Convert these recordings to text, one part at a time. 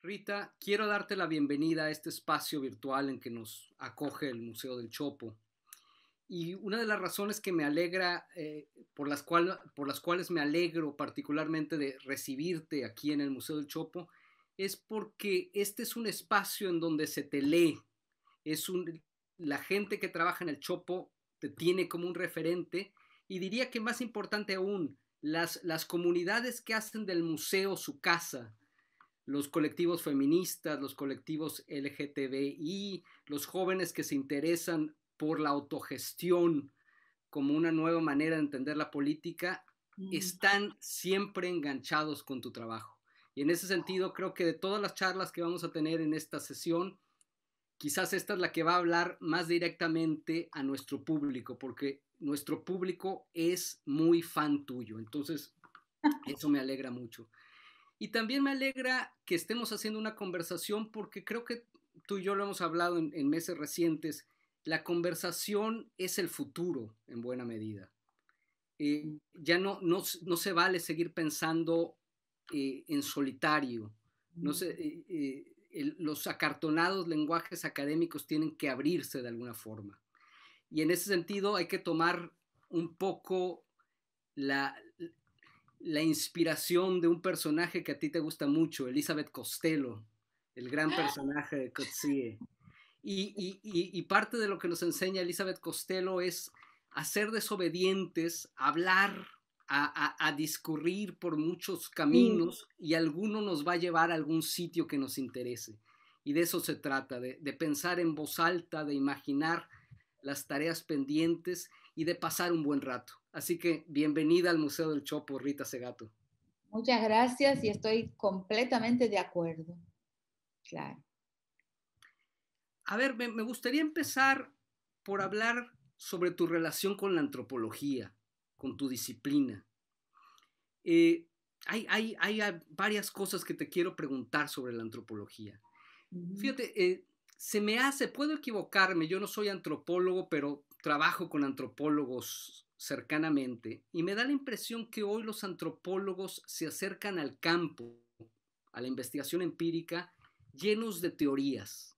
Rita, quiero darte la bienvenida a este espacio virtual en que nos acoge el Museo del Chopo. Y una de las razones que me alegra, por las cuales me alegro particularmente de recibirte aquí en el Museo del Chopo, es porque este es un espacio en donde se te lee. Es un, la gente que trabaja en el Chopo te tiene como un referente y diría que más importante aún, las comunidades que hacen del museo su casa, los colectivos feministas, los colectivos LGTBI, los jóvenes que se interesan por la autogestión como una nueva manera de entender la política, Mm. están siempre enganchados con tu trabajo. Y en ese sentido, creo que de todas las charlas que vamos a tener en esta sesión, quizás esta es la que va a hablar más directamente a nuestro público, porque nuestro público es muy fan tuyo. Entonces, eso me alegra mucho. Y también me alegra que estemos haciendo una conversación porque creo que tú y yo lo hemos hablado en meses recientes. La conversación es el futuro en buena medida. Ya no se vale seguir pensando en solitario. No Mm. se, los acartonados lenguajes académicos tienen que abrirse de alguna forma. Y en ese sentido hay que tomar un poco la, la inspiración de un personaje que a ti te gusta mucho, Elizabeth Costello, el gran personaje de Coetzee. Y parte de lo que nos enseña Elizabeth Costello es a ser desobedientes, a hablar, a discurrir por muchos Sí. caminos y alguno nos va a llevar a algún sitio que nos interese. Y de eso se trata, de pensar en voz alta, de imaginar las tareas pendientes y de pasar un buen rato. Así que bienvenida al Museo del Chopo, Rita Segato. Muchas gracias y estoy completamente de acuerdo. Claro. A ver, me gustaría empezar por hablar sobre tu relación con la antropología, con tu disciplina. Eh, hay varias cosas que te quiero preguntar sobre la antropología. Ujú. Fíjate, se me hace, puedo equivocarme, yo no soy antropólogo, pero trabajo con antropólogos cercanamente y me da la impresión que hoy los antropólogos se acercan al campo, a la investigación empírica, llenos de teorías,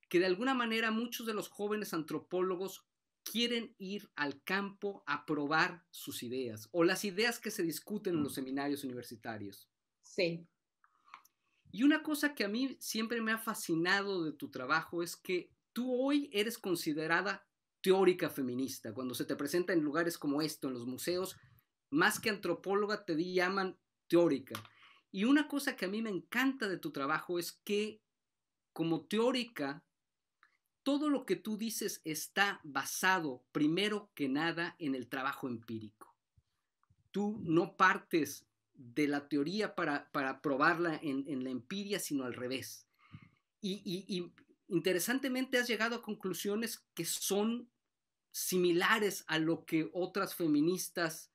que de alguna manera muchos de los jóvenes antropólogos quieren ir al campo a probar sus ideas o las ideas que se discuten en los seminarios universitarios. Sí. Y una cosa que a mí siempre me ha fascinado de tu trabajo es que tú hoy eres considerada teórica feminista. Cuando se te presenta en lugares como esto, en los museos, más que antropóloga te llaman teórica. Y una cosa que a mí me encanta de tu trabajo es que como teórica, todo lo que tú dices está basado primero que nada en el trabajo empírico. Tú no partes de la teoría para probarla en la empiria, sino al revés. Y interesantemente has llegado a conclusiones que son similares a lo que otras feministas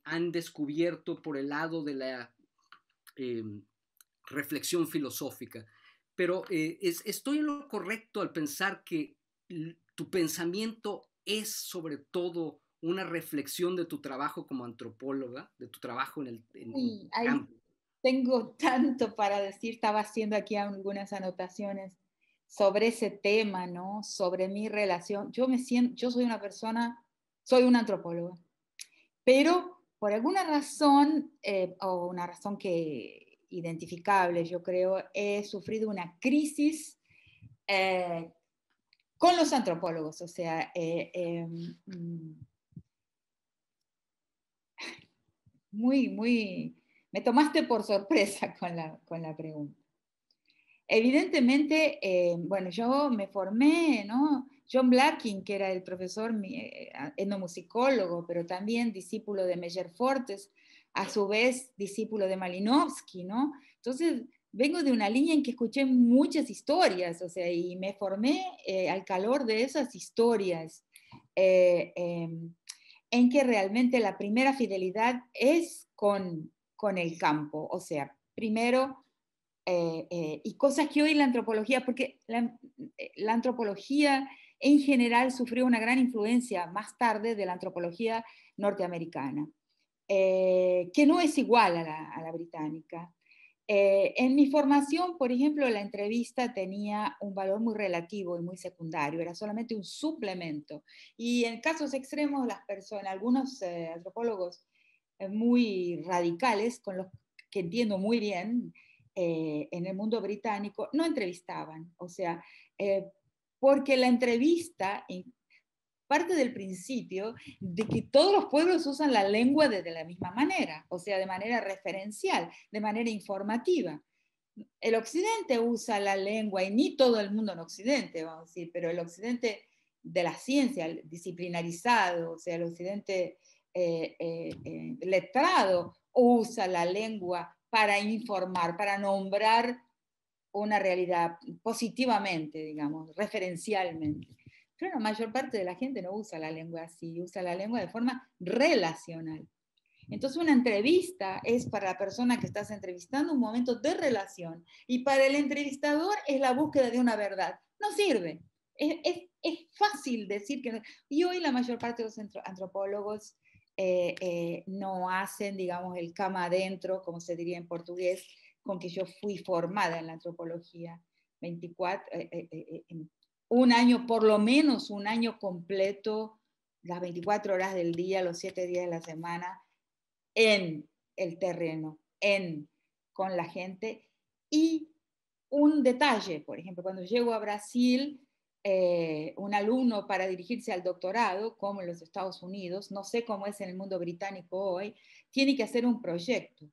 han descubierto por el lado de la eh, reflexión filosófica. Pero estoy en lo correcto al pensar que tu pensamiento es sobre todo una reflexión de tu trabajo como antropóloga, de tu trabajo en Uy, ahí campo. tengo tanto para decir. Estaba haciendo aquí algunas anotaciones sobre ese tema, ¿no? Sobre mi relación. Yo soy una persona, soy una antropóloga, pero por alguna razón, o una razón que identificable, yo creo, he sufrido una crisis eh, con los antropólogos, o sea, me tomaste por sorpresa con la pregunta. Evidentemente, bueno, yo me formé, ¿no? John Blacking, que era el profesor etnomusicólogo, pero también discípulo de Meyer Fortes, a su vez discípulo de Malinowski, ¿no? Entonces, vengo de una línea en que escuché muchas historias, o sea, y me formé al calor de esas historias, eh, eh, en que realmente la primera fidelidad es con el campo, o sea, primero y cosas que hoy la antropología, porque la antropología en general sufrió una gran influencia más tarde de la antropología norteamericana, que no es igual a la británica. En mi formación, por ejemplo, la entrevista tenía un valor muy relativo y muy secundario, era solamente un suplemento. Y en casos extremos, las personas, algunos antropólogos muy radicales, con los que entiendo muy bien, en el mundo británico, no entrevistaban. O sea, porque la entrevista parte del principio de que todos los pueblos usan la lengua de la misma manera, o sea, de manera referencial, de manera informativa. El occidente usa la lengua, y ni todo el mundo en occidente, vamos a decir, pero el occidente de la ciencia, el disciplinarizado, o sea, el occidente letrado, usa la lengua para informar, para nombrar una realidad positivamente, digamos, referencialmente. Pero la mayor parte de la gente no usa la lengua así, usa la lengua de forma relacional. Entonces una entrevista es para la persona que estás entrevistando un momento de relación y para el entrevistador es la búsqueda de una verdad. No sirve. Es fácil decir que no. Y hoy la mayor parte de los antropólogos no hacen, digamos, el cama adentro, como se diría en portugués, con que yo fui formada en la antropología. 24, un año, por lo menos un año completo, las 24 horas del día, los 7 días de la semana, en el terreno, con la gente. Y un detalle, por ejemplo, cuando llego a Brasil, un alumno para dirigirse al doctorado, como en los Estados Unidos, no sé cómo es en el mundo británico hoy, tiene que hacer un proyecto.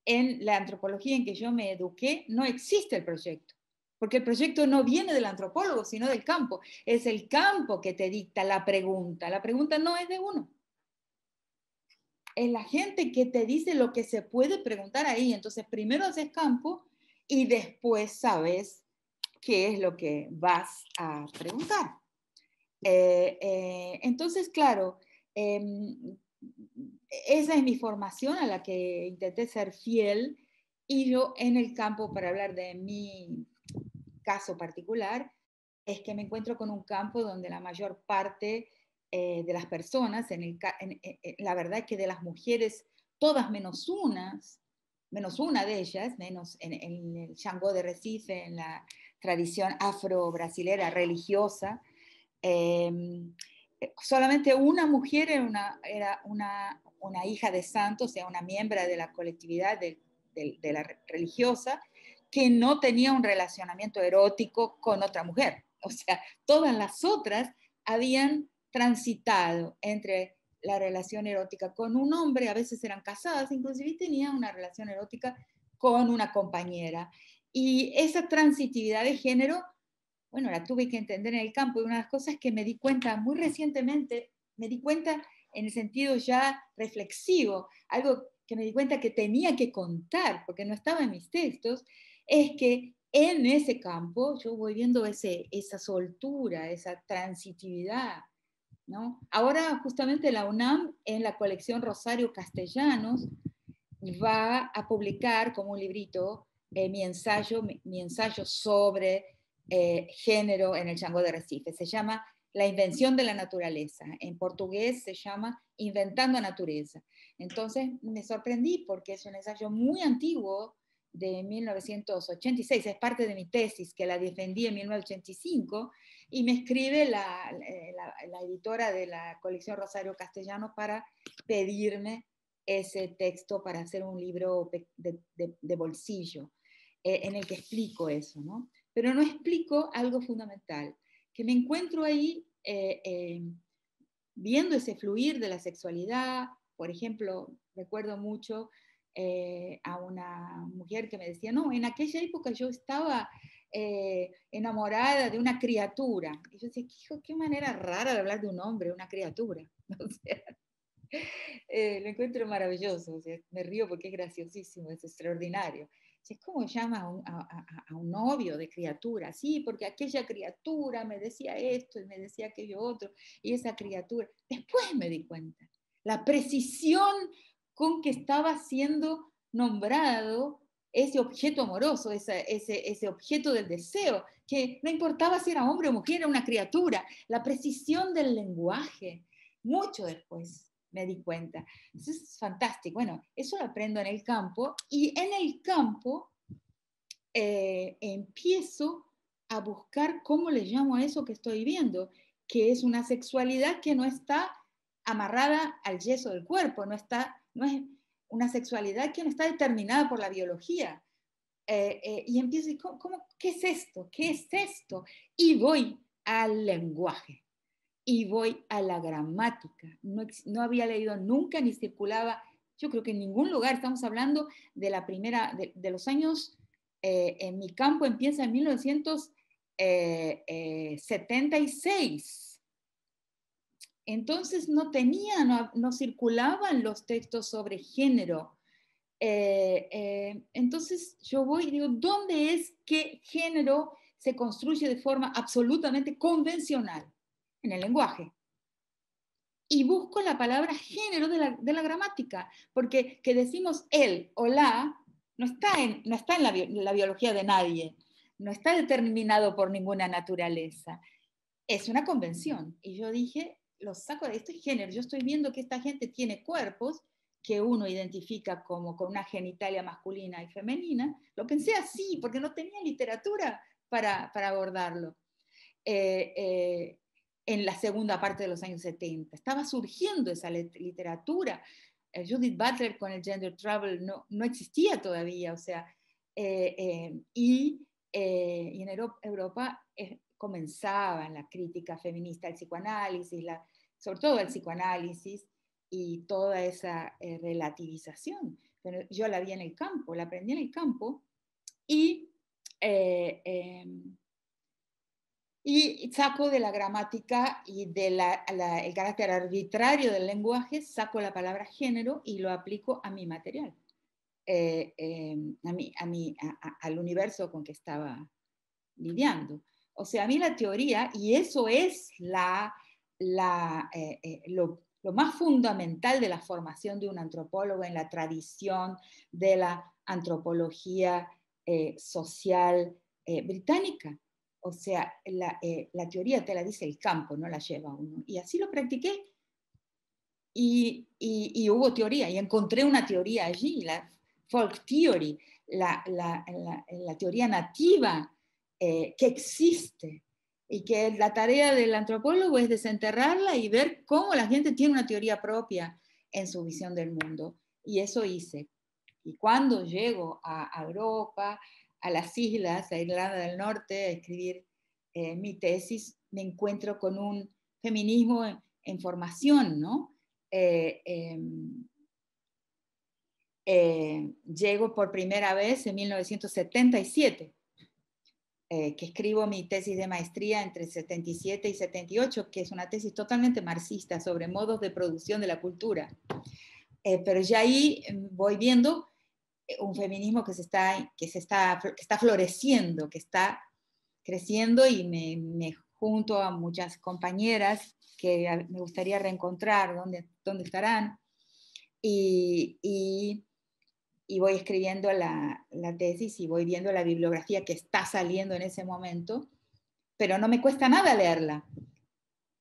En la antropología en que yo me eduqué, no existe el proyecto, porque el proyecto no viene del antropólogo, sino del campo. Es el campo que te dicta la pregunta no es de uno. Es la gente que te dice lo que se puede preguntar ahí. Entonces, primero haces campo y después sabes qué es lo que vas a preguntar. Entonces, claro, esa es mi formación a la que intenté ser fiel y yo en el campo, para hablar de mi caso particular, es que me encuentro con un campo donde la mayor parte de las personas, la verdad es que de las mujeres, todas menos una de ellas, menos en el Xangô de Recife, en la tradición afro-brasilera religiosa, solamente una mujer era una hija de santo, o sea, una miembro de la colectividad de la religiosa, que no tenía un relacionamiento erótico con otra mujer. O sea, todas las otras habían transitado entre la relación erótica con un hombre, a veces eran casadas, inclusive tenían una relación erótica con una compañera. Y esa transitividad de género, bueno, la tuve que entender en el campo, y una de las cosas que me di cuenta muy recientemente, me di cuenta en el sentido ya reflexivo, algo que me di cuenta que tenía que contar, porque no estaba en mis textos, es que en ese campo yo voy viendo esa soltura, esa transitividad, ¿no? Ahora justamente la UNAM, en la colección Rosario Castellanos, va a publicar como un librito mi ensayo sobre género en el Xangô de Recife. Se llama La invención de la naturaleza. En portugués se llama Inventando Naturaleza. Entonces me sorprendí porque es un ensayo muy antiguo, de 1986, es parte de mi tesis que la defendí en 1985, y me escribe la editora de la colección Rosario Castellanos para pedirme ese texto para hacer un libro de bolsillo, en el que explico eso, ¿no? Pero no explico algo fundamental, que me encuentro ahí viendo ese fluir de la sexualidad. Por ejemplo, recuerdo mucho a una mujer que me decía, no, en aquella época yo estaba enamorada de una criatura. Y yo decía, qué manera rara de hablar de un hombre, una criatura. O sea, lo encuentro maravilloso, o sea, me río porque es graciosísimo, es extraordinario. ¿Cómo llama a un novio de criatura? Sí, porque aquella criatura me decía esto y me decía aquello otro, y esa criatura. Después me di cuenta, la precisión con que estaba siendo nombrado ese objeto amoroso, ese objeto del deseo, que no importaba si era hombre o mujer, era una criatura, la precisión del lenguaje, mucho después. me di cuenta. Eso es fantástico. Bueno, eso lo aprendo en el campo y en el campo empiezo a buscar cómo le llamo a eso que estoy viendo, que es una sexualidad que no está amarrada al yeso del cuerpo, no es una sexualidad que no está determinada por la biología. Y empiezo, ¿qué es esto? ¿Qué es esto? Y voy al lenguaje, y voy a la gramática. No había leído nunca ni circulaba, yo creo que en ningún lugar. Estamos hablando de la primera, de los años, en mi campo empieza en 1976. Entonces no circulaban los textos sobre género. Entonces yo voy y digo, ¿dónde es que género se construye de forma absolutamente convencional? En el lenguaje. Y busco la palabra género de la gramática, porque que decimos él o la no está en la biología de nadie, no está determinado por ninguna naturaleza, es una convención. Y yo dije, lo saco de este género, yo estoy viendo que esta gente tiene cuerpos que uno identifica como con una genitalia masculina y femenina. Lo pensé así, porque no tenía literatura para abordarlo. En la segunda parte de los años 70. Estaba surgiendo esa literatura. Judith Butler con el Gender Trouble no existía todavía, o sea, y en Europa comenzaba la crítica feminista al psicoanálisis, sobre todo al psicoanálisis y toda esa relativización. Pero yo la vi en el campo, la aprendí en el campo y saco de la gramática y del el carácter arbitrario del lenguaje, saco la palabra género y lo aplico a mi material, al universo con que estaba lidiando. O sea, a mí la teoría, y eso es lo más fundamental de la formación de un antropólogo en la tradición de la antropología social británica. O sea, la teoría te la dice el campo, no la lleva uno. Y así lo practiqué. Y hubo teoría, y encontré una teoría allí, la folk theory, la teoría nativa que existe. Y que la tarea del antropólogo es desenterrarla y ver cómo la gente tiene una teoría propia en su visión del mundo. Y eso hice. Y cuando llego a Europa, a las islas, a Irlanda del Norte, a escribir mi tesis, me encuentro con un feminismo en formación, ¿no? Llego por primera vez en 1977, que escribo mi tesis de maestría entre 77 y 78, que es una tesis totalmente marxista sobre modos de producción de la cultura. Pero ya ahí voy viendo un feminismo que está floreciendo, que está creciendo, y me junto a muchas compañeras que me gustaría reencontrar, dónde estarán, y voy escribiendo la tesis y voy viendo la bibliografía que está saliendo en ese momento, pero no me cuesta nada leerla,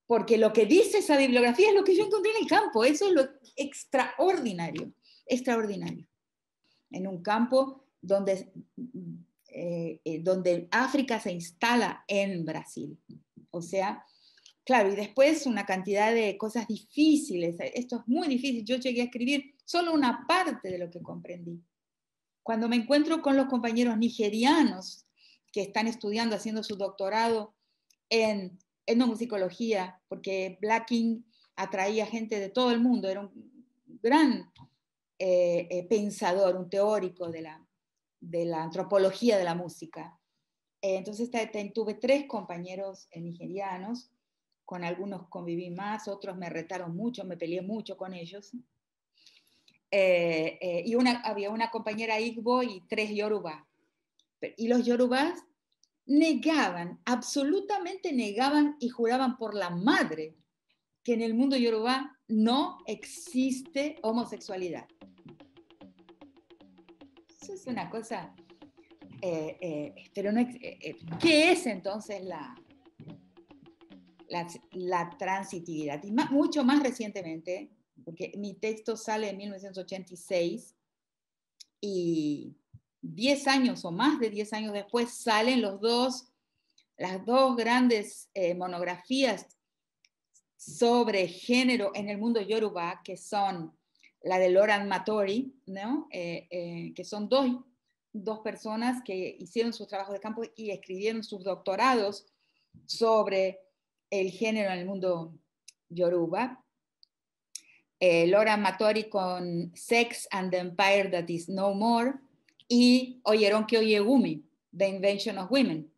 porque lo que dice esa bibliografía es lo que yo encontré en el campo. Eso es lo extraordinario, extraordinario. En un campo donde África se instala en Brasil. O sea, claro, y después una cantidad de cosas difíciles. Esto es muy difícil. Yo llegué a escribir solo una parte de lo que comprendí. Cuando me encuentro con los compañeros nigerianos que están estudiando, haciendo su doctorado en etnomusicología, porque Blacking atraía gente de todo el mundo, era un gran pensador, un teórico de la antropología de la música. Entonces tuve 3 compañeros nigerianos, con algunos conviví más, otros me retaron mucho, me peleé mucho con ellos. Y había una compañera Igbo y 3 Yoruba. Y los yorubás absolutamente negaban y juraban por la madre que en el mundo yorubá no existe homosexualidad. Eso es una cosa, pero no, ¿qué es entonces la transitividad? Y mucho más recientemente, porque mi texto sale en 1986 y 10 años o más de 10 años después salen las dos grandes monografías sobre género en el mundo yoruba, que son la de Loran Matori, ¿no? Que son dos personas que hicieron sus trabajos de campo y escribieron sus doctorados sobre el género en el mundo yoruba. Loran Matori con Sex and the Empire That Is No More y Oyeronke Oyegumi, The Invention of Women.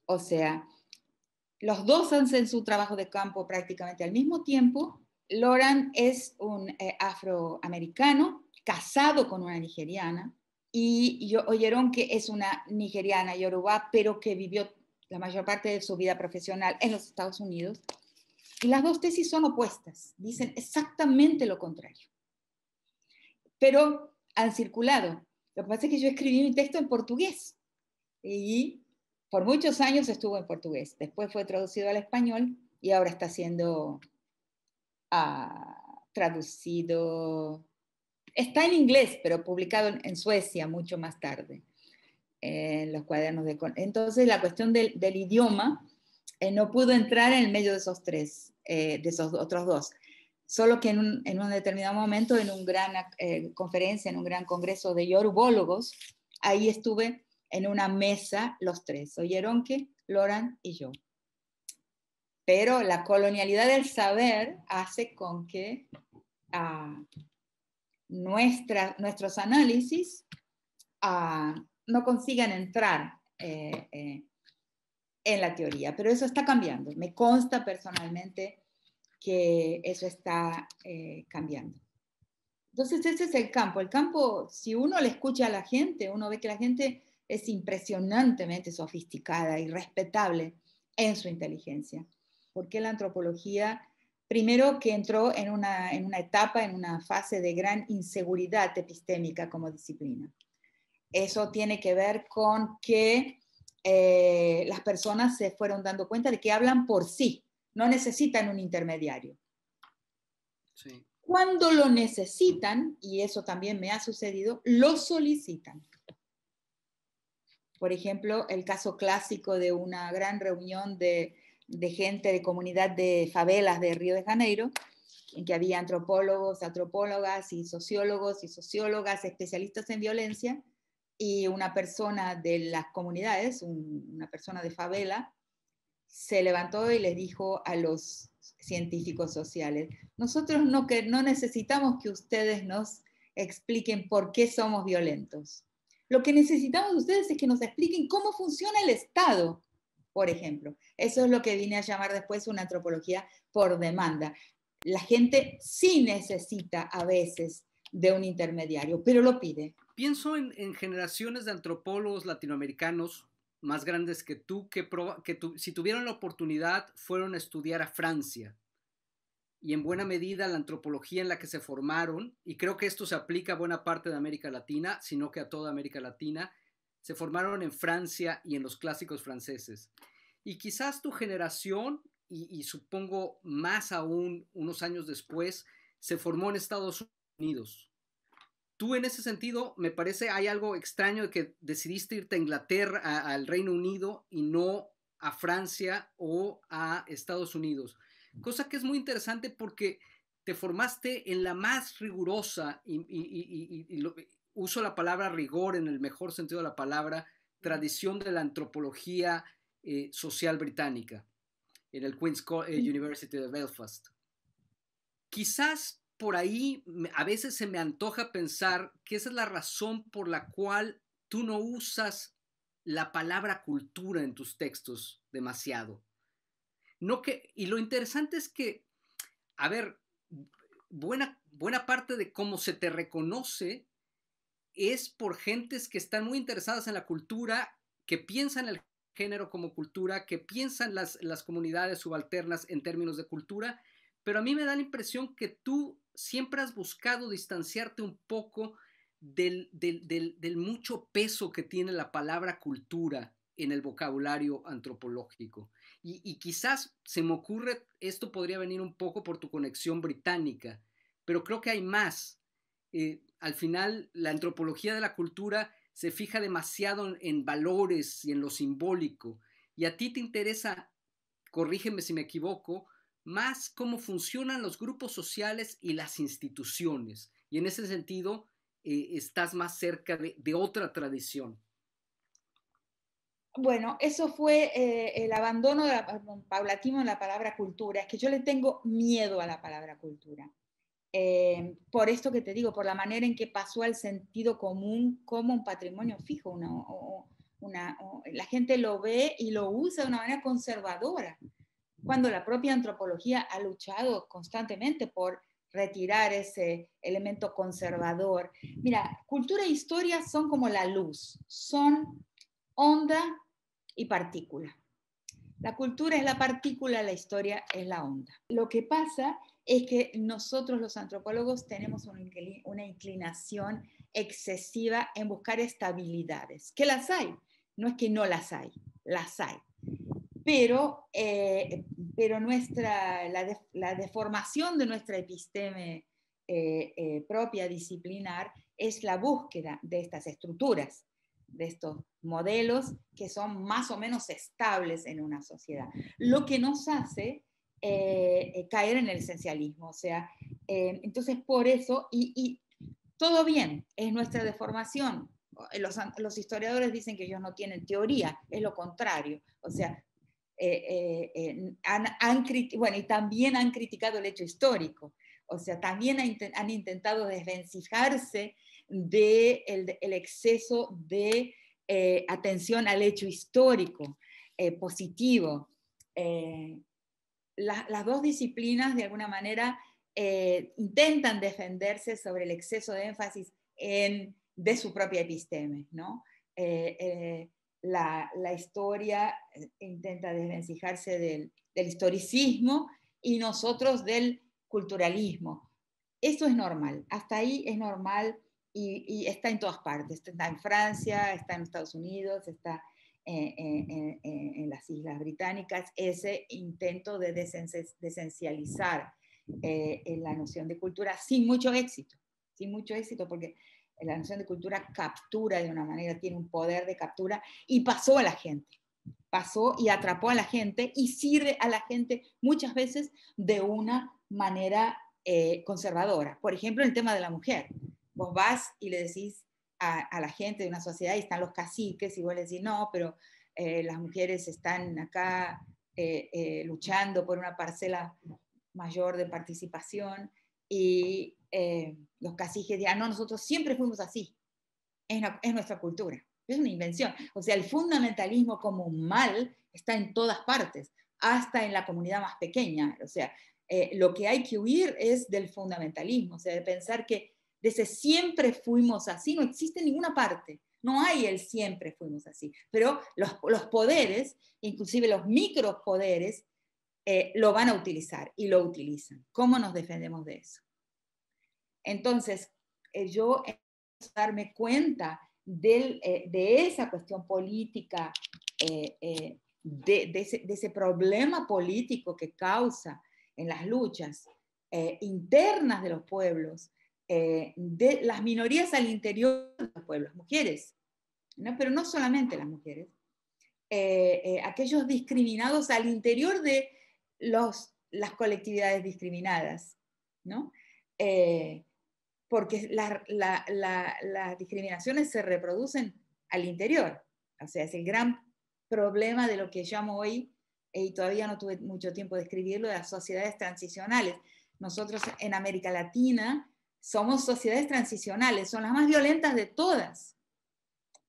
O sea, los dos hacen su trabajo de campo prácticamente al mismo tiempo. Loran es un afroamericano casado con una nigeriana y Oyeronke es una nigeriana yoruba, pero que vivió la mayor parte de su vida profesional en los Estados Unidos. Y las dos tesis son opuestas, dicen exactamente lo contrario. Pero han circulado. Lo que pasa es que yo escribí mi texto en portugués y por muchos años estuvo en portugués. Después fue traducido al español y ahora está siendo traducido. Está en inglés, pero publicado en Suecia mucho más tarde, en los cuadernos de... Entonces la cuestión del idioma no pudo entrar en el medio de esos tres, de esos otros dos. Solo que en un determinado momento, en una gran conferencia, en un gran congreso de yorubólogos, ahí estuve en una mesa los tres, Oyeronke, Loran y yo. Pero la colonialidad del saber hace con que nuestros análisis no consigan entrar en la teoría, pero eso está cambiando. Me consta personalmente que eso está cambiando. Entonces ese es el campo. El campo, si uno le escucha a la gente, uno ve que la gente es impresionantemente sofisticada y respetable en su inteligencia. Porque la antropología, primero que entró en una etapa, en una fase de gran inseguridad epistémica como disciplina. Eso tiene que ver con que las personas se fueron dando cuenta de que hablan por sí, no necesitan un intermediario. Sí. Cuando lo necesitan, y eso también me ha sucedido, lo solicitan. Por ejemplo, el caso clásico de una gran reunión de gente de comunidad de favelas de Río de Janeiro, en que había antropólogos, antropólogas y sociólogas, especialistas en violencia, y una persona de las comunidades, una persona de favela, se levantó y les dijo a los científicos sociales, nosotros no necesitamos que ustedes nos expliquen por qué somos violentos. Lo que necesitamos de ustedes es que nos expliquen cómo funciona el Estado, por ejemplo. Eso es lo que vine a llamar después una antropología por demanda. La gente sí necesita a veces de un intermediario, pero lo pide. Pienso en generaciones de antropólogos latinoamericanos más grandes que tú, si tuvieron la oportunidad, fueron a estudiar a Francia. Y en buena medida la antropología en la que se formaron, y creo que esto se aplica a buena parte de América Latina, sino que a toda América Latina, se formaron en Francia y en los clásicos franceses. Y quizás tu generación, y supongo más aún unos años después, se formó en Estados Unidos. Tú en ese sentido, me parece, hay algo extraño de que decidiste irte a Inglaterra, al Reino Unido, y no a Francia o a Estados Unidos. Cosa que es muy interesante porque te formaste en la más rigurosa, uso la palabra rigor en el mejor sentido de la palabra, tradición de la antropología social británica, en el Queen's University de Belfast. Quizás por ahí a veces se me antoja pensar que esa es la razón por la cual tú no usas la palabra cultura en tus textos demasiado. Y lo interesante es que, a ver, buena parte de cómo se te reconoce es por gentes que están muy interesadas en la cultura, que piensan el género como cultura, que piensan las comunidades subalternas en términos de cultura, pero a mí me da la impresión que tú siempre has buscado distanciarte un poco del mucho peso que tiene la palabra cultura en el vocabulario antropológico. Y quizás se me ocurre, esto podría venir un poco por tu conexión británica, pero creo que hay más. Al final, la antropología de la cultura se fija demasiado en valores y en lo simbólico, y a ti te interesa, corrígeme si me equivoco, más cómo funcionan los grupos sociales y las instituciones, y en ese sentido estás más cerca de otra tradición. Bueno, eso fue el abandono paulatino de la palabra cultura. Es que yo le tengo miedo a la palabra cultura. Por esto que te digo, por la manera en que pasó al sentido común como un patrimonio fijo. La gente lo ve y lo usa de una manera conservadora, cuando la propia antropología ha luchado constantemente por retirar ese elemento conservador. Mira, cultura e historia son como la luz, son onda y partícula. La cultura es la partícula, la historia es la onda. Lo que pasa es que nosotros los antropólogos tenemos una inclinación excesiva en buscar estabilidades, que las hay, no es que no las hay, las hay. Pero la deformación de nuestra episteme propia disciplinar es la búsqueda de estas estructuras, de estos modelos que son más o menos estables en una sociedad, lo que nos hace caer en el esencialismo. O sea, entonces por eso, y todo bien, es nuestra deformación. Los historiadores dicen que ellos no tienen teoría, es lo contrario. O sea, bueno, y también han criticado el hecho histórico. O sea, también han intentado desvencijarse del exceso de atención al hecho histórico positivo. Las dos disciplinas, de alguna manera, intentan defenderse sobre el exceso de énfasis de su propia episteme, ¿no? La historia intenta desvencijarse del historicismo y nosotros del culturalismo. Eso es normal, hasta ahí es normal y está en todas partes. Está en Francia, está en Estados Unidos, está en las Islas Británicas, ese intento de desencializar la noción de cultura sin mucho éxito, porque la noción de cultura captura de una manera, tiene un poder de captura y pasó a la gente, pasó y atrapó a la gente y sirve a la gente muchas veces de una manera conservadora. Por ejemplo, el tema de la mujer. Vos vas y le decís a la gente de una sociedad y están los caciques y vos le decís, no, pero las mujeres están acá luchando por una parcela mayor de participación y los caciques dirán, no, nosotros siempre fuimos así, es nuestra cultura, es una invención. O sea, el fundamentalismo como un mal está en todas partes, hasta en la comunidad más pequeña. O sea, lo que hay que huir es del fundamentalismo, o sea, de pensar que desde siempre fuimos así, no existe en ninguna parte. No hay el siempre fuimos así, pero los poderes, inclusive los micropoderes, lo van a utilizar y lo utilizan. ¿Cómo nos defendemos de eso? Entonces, yo empiezo a darme cuenta de esa cuestión política, de ese problema político que causa en las luchas internas de los pueblos, de las minorías al interior de los pueblos, mujeres, ¿no? Pero no solamente las mujeres, aquellos discriminados al interior de las colectividades discriminadas, ¿no? Porque las discriminaciones se reproducen al interior. O sea, es el gran problema de lo que llamo hoy, y todavía no tuve mucho tiempo de escribirlo, de las sociedades transicionales. Nosotros en América Latina somos sociedades transicionales, son las más violentas de todas,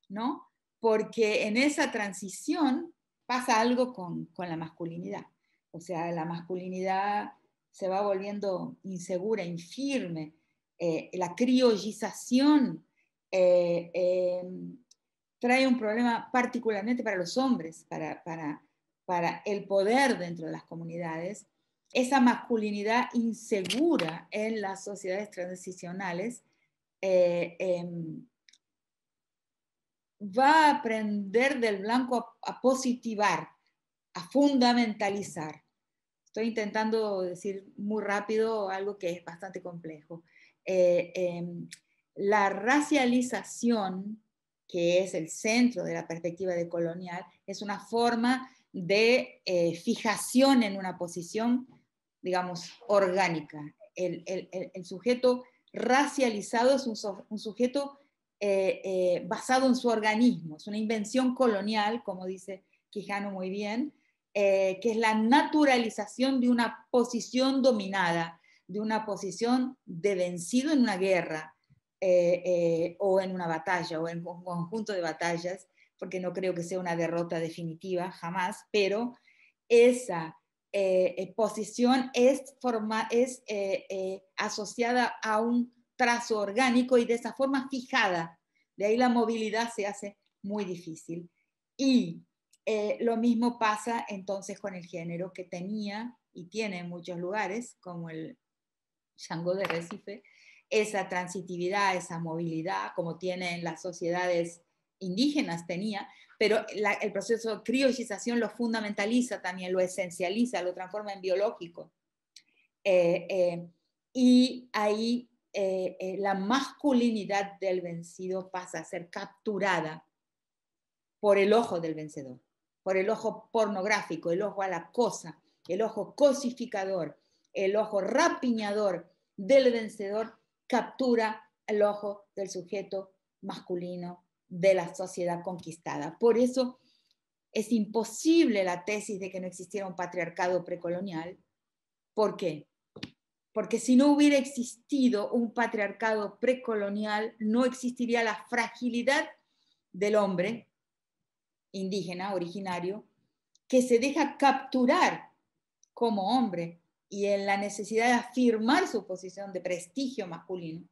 ¿no? Porque en esa transición pasa algo con la masculinidad. O sea, la masculinidad se va volviendo insegura, infirme. La criollización trae un problema particularmente para los hombres, para el poder dentro de las comunidades. Esa masculinidad insegura en las sociedades transicionales va a aprender del blanco a positivar, a fundamentalizar Estoy intentando decir muy rápido algo que es bastante complejo. Eh, eh, la racialización, que es el centro de la perspectiva de colonial, es una forma de fijación en una posición, digamos, orgánica. El sujeto racializado es un sujeto basado en su organismo, es una invención colonial, como dice Quijano muy bien, que es la naturalización de una posición dominada, de una posición de vencido en una guerra o en una batalla o en un conjunto de batallas, porque no creo que sea una derrota definitiva jamás, pero esa posición es asociada a un trazo orgánico y de esa forma fijada. De ahí la movilidad se hace muy difícil. Y lo mismo pasa entonces con el género que tenía y tiene en muchos lugares, como el Shango de Recife, esa transitividad, esa movilidad, como tiene en las sociedades indígenas tenía, pero el proceso de criollización lo fundamentaliza también, lo esencializa, lo transforma en biológico. Y ahí la masculinidad del vencido pasa a ser capturada por el ojo del vencedor, por el ojo pornográfico, el ojo a la cosa, el ojo cosificador, el ojo rapiñador del vencedor captura el ojo del sujeto masculino de la sociedad conquistada. Por eso es imposible la tesis de que no existiera un patriarcado precolonial. ¿Por qué? Porque si no hubiera existido un patriarcado precolonial, no existiría la fragilidad del hombre indígena, originario, que se deja capturar como hombre y en la necesidad de afirmar su posición de prestigio masculino,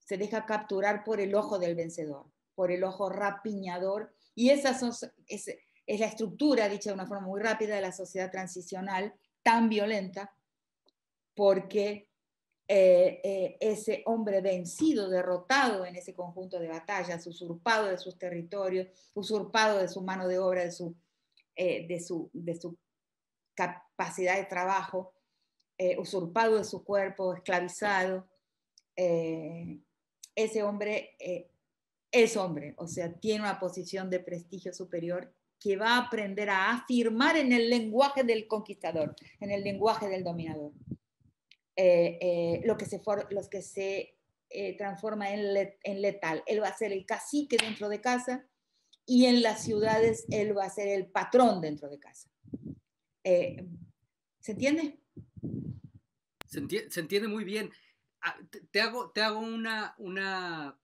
se deja capturar por el ojo del vencedor, por el ojo rapiñador, y es la estructura, dicha de una forma muy rápida, de la sociedad transicional tan violenta, porque ese hombre vencido, derrotado en ese conjunto de batallas, usurpado de sus territorios, usurpado de su mano de obra, de su capacidad de trabajo, usurpado de su cuerpo, esclavizado, ese hombre es hombre, o sea, tiene una posición de prestigio superior que va a aprender a afirmar en el lenguaje del conquistador, en el lenguaje del dominador. Lo que se transforma en letal. Él va a ser el cacique dentro de casa y en las ciudades él va a ser el patrón dentro de casa. ¿Se entiende? Se entiende muy bien. Te hago una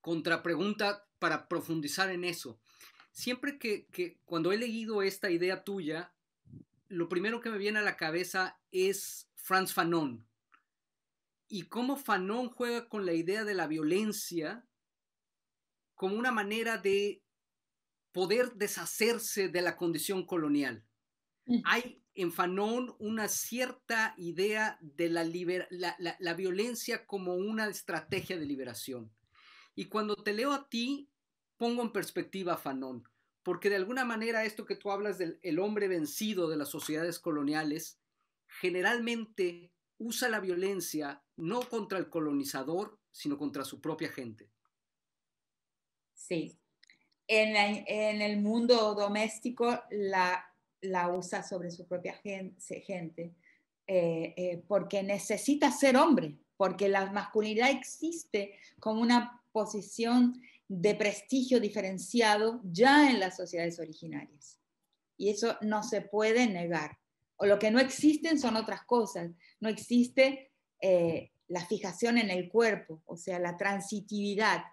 contrapregunta para profundizar en eso. Siempre que cuando he leído esta idea tuya, lo primero que me viene a la cabeza es Frantz Fanon y cómo Fanon juega con la idea de la violencia como una manera de poder deshacerse de la condición colonial. Hay en Fanon una cierta idea de la violencia como una estrategia de liberación. Y cuando te leo a ti, pongo en perspectiva a Fanon, porque de alguna manera esto que tú hablas del hombre vencido de las sociedades coloniales, generalmente usa la violencia no contra el colonizador, sino contra su propia gente. Sí. En el mundo doméstico la usa sobre su propia gente porque necesita ser hombre, porque la masculinidad existe como una posición de prestigio diferenciado ya en las sociedades originarias. Y eso no se puede negar. O lo que no existen son otras cosas. No existe la fijación en el cuerpo, o sea, la transitividad,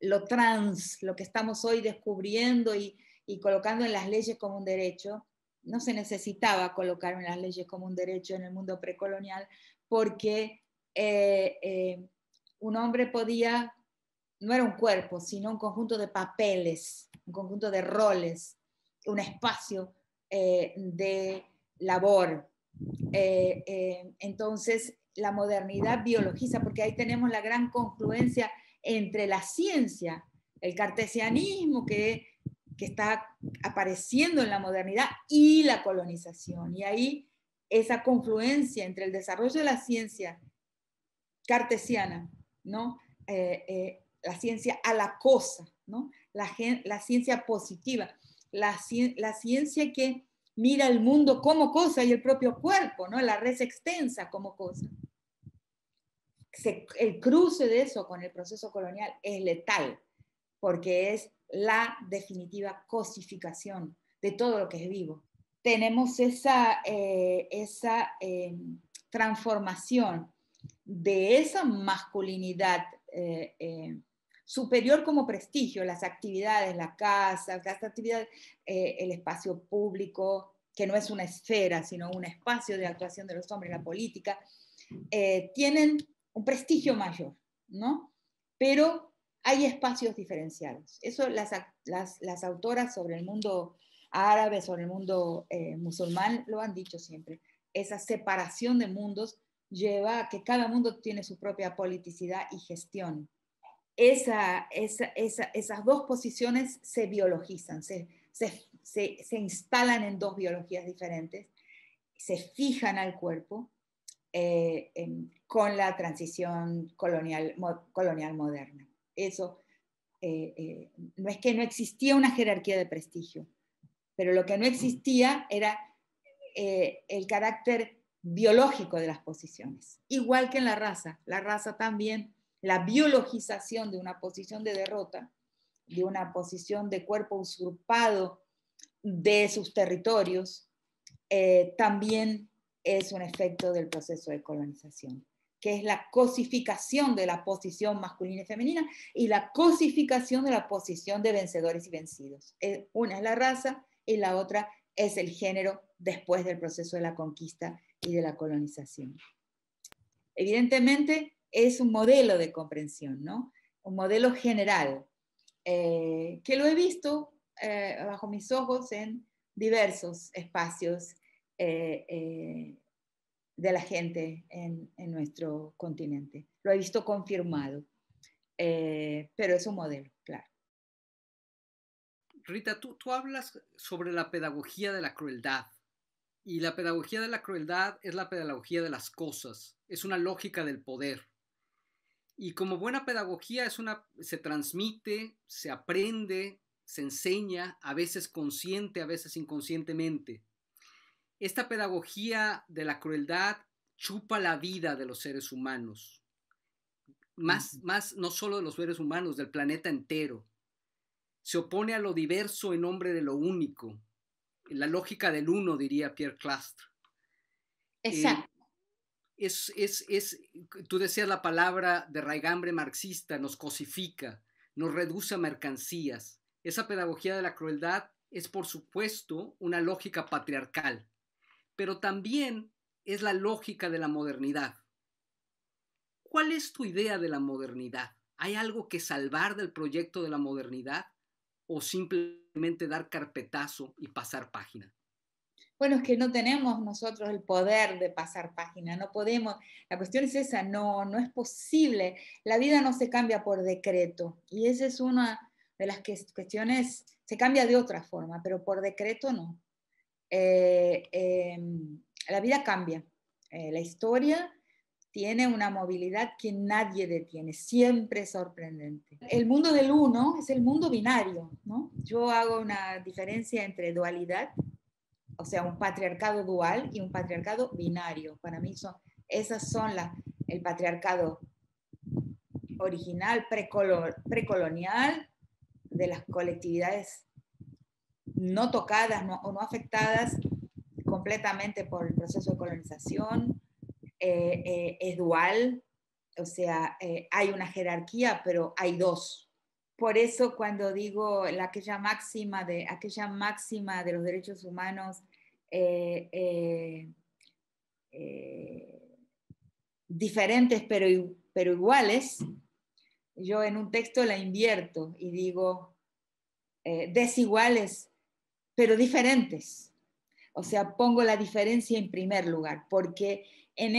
lo trans, lo que estamos hoy descubriendo y colocando en las leyes como un derecho. No se necesitaba colocar en las leyes como un derecho en el mundo precolonial porque un hombre podía, no era un cuerpo, sino un conjunto de papeles, un conjunto de roles, un espacio de labor. Entonces, la modernidad biologiza, porque ahí tenemos la gran confluencia entre la ciencia, el cartesianismo que está apareciendo en la modernidad y la colonización. Y ahí esa confluencia entre el desarrollo de la ciencia cartesiana, ¿no? La ciencia a la cosa, ¿no? La ciencia positiva, la ciencia que mira el mundo como cosa y el propio cuerpo, ¿no? La res extensa como cosa. El cruce de eso con el proceso colonial es letal, porque es la definitiva cosificación de todo lo que es vivo. Tenemos esa transformación de esa masculinidad superior como prestigio, las actividades, la casa, las actividades, el espacio público, que no es una esfera, sino un espacio de actuación de los hombres, la política, tienen un prestigio mayor, ¿no? Pero hay espacios diferenciados. Eso las autoras sobre el mundo árabe, sobre el mundo musulmán, lo han dicho siempre. Esa separación de mundos lleva a que cada mundo tiene su propia politicidad y gestión. Esas dos posiciones se biologizan, se instalan en dos biologías diferentes, se fijan al cuerpo con la transición colonial moderna. Eso no es que no existía una jerarquía de prestigio, pero lo que no existía era el carácter biológico de las posiciones. Igual que en la raza también, la biologización de una posición de derrota, de una posición de cuerpo usurpado de sus territorios, también es un efecto del proceso de colonización, que es la cosificación de la posición masculina y femenina y la cosificación de la posición de vencedores y vencidos. Una es la raza y la otra es el género después del proceso de la conquista y de la colonización. Evidentemente es un modelo de comprensión, ¿no? Un modelo general, que lo he visto bajo mis ojos en diversos espacios de la gente en nuestro continente. Lo he visto confirmado, pero es un modelo, claro. Rita, tú hablas sobre la pedagogía de la crueldad. Y la pedagogía de la crueldad es la pedagogía de las cosas, es una lógica del poder. Y como buena pedagogía se transmite, se aprende, se enseña, a veces consciente, a veces inconscientemente. Esta pedagogía de la crueldad chupa la vida de los seres humanos, más no solo de los seres humanos, del planeta entero. Se opone a lo diverso en nombre de lo único. La lógica del uno, diría Pierre Clastre. Exacto. Tú decías la palabra de raigambre marxista, nos cosifica, nos reduce a mercancías. Esa pedagogía de la crueldad es, por supuesto, una lógica patriarcal, pero también es la lógica de la modernidad. ¿Cuál es tu idea de la modernidad? ¿Hay algo que salvar del proyecto de la modernidad o simplemente dar carpetazo y pasar página? Bueno, es que no tenemos nosotros el poder de pasar página, no podemos, la cuestión es esa, no es posible, la vida no se cambia por decreto, y esa es una de las cuestiones, se cambia de otra forma, pero por decreto no. La vida cambia, la historia tiene una movilidad que nadie detiene, siempre sorprendente. El mundo del uno es el mundo binario, ¿no? Yo hago una diferencia entre dualidad, o sea, un patriarcado dual y un patriarcado binario. Para mí esas son el patriarcado original, precolonial, de las colectividades no tocadas o no afectadas completamente por el proceso de colonización, es dual, o sea, hay una jerarquía, pero hay dos. Por eso cuando digo aquella máxima de los derechos humanos diferentes pero iguales, yo en un texto la invierto y digo desiguales pero diferentes. O sea, pongo la diferencia en primer lugar, porque en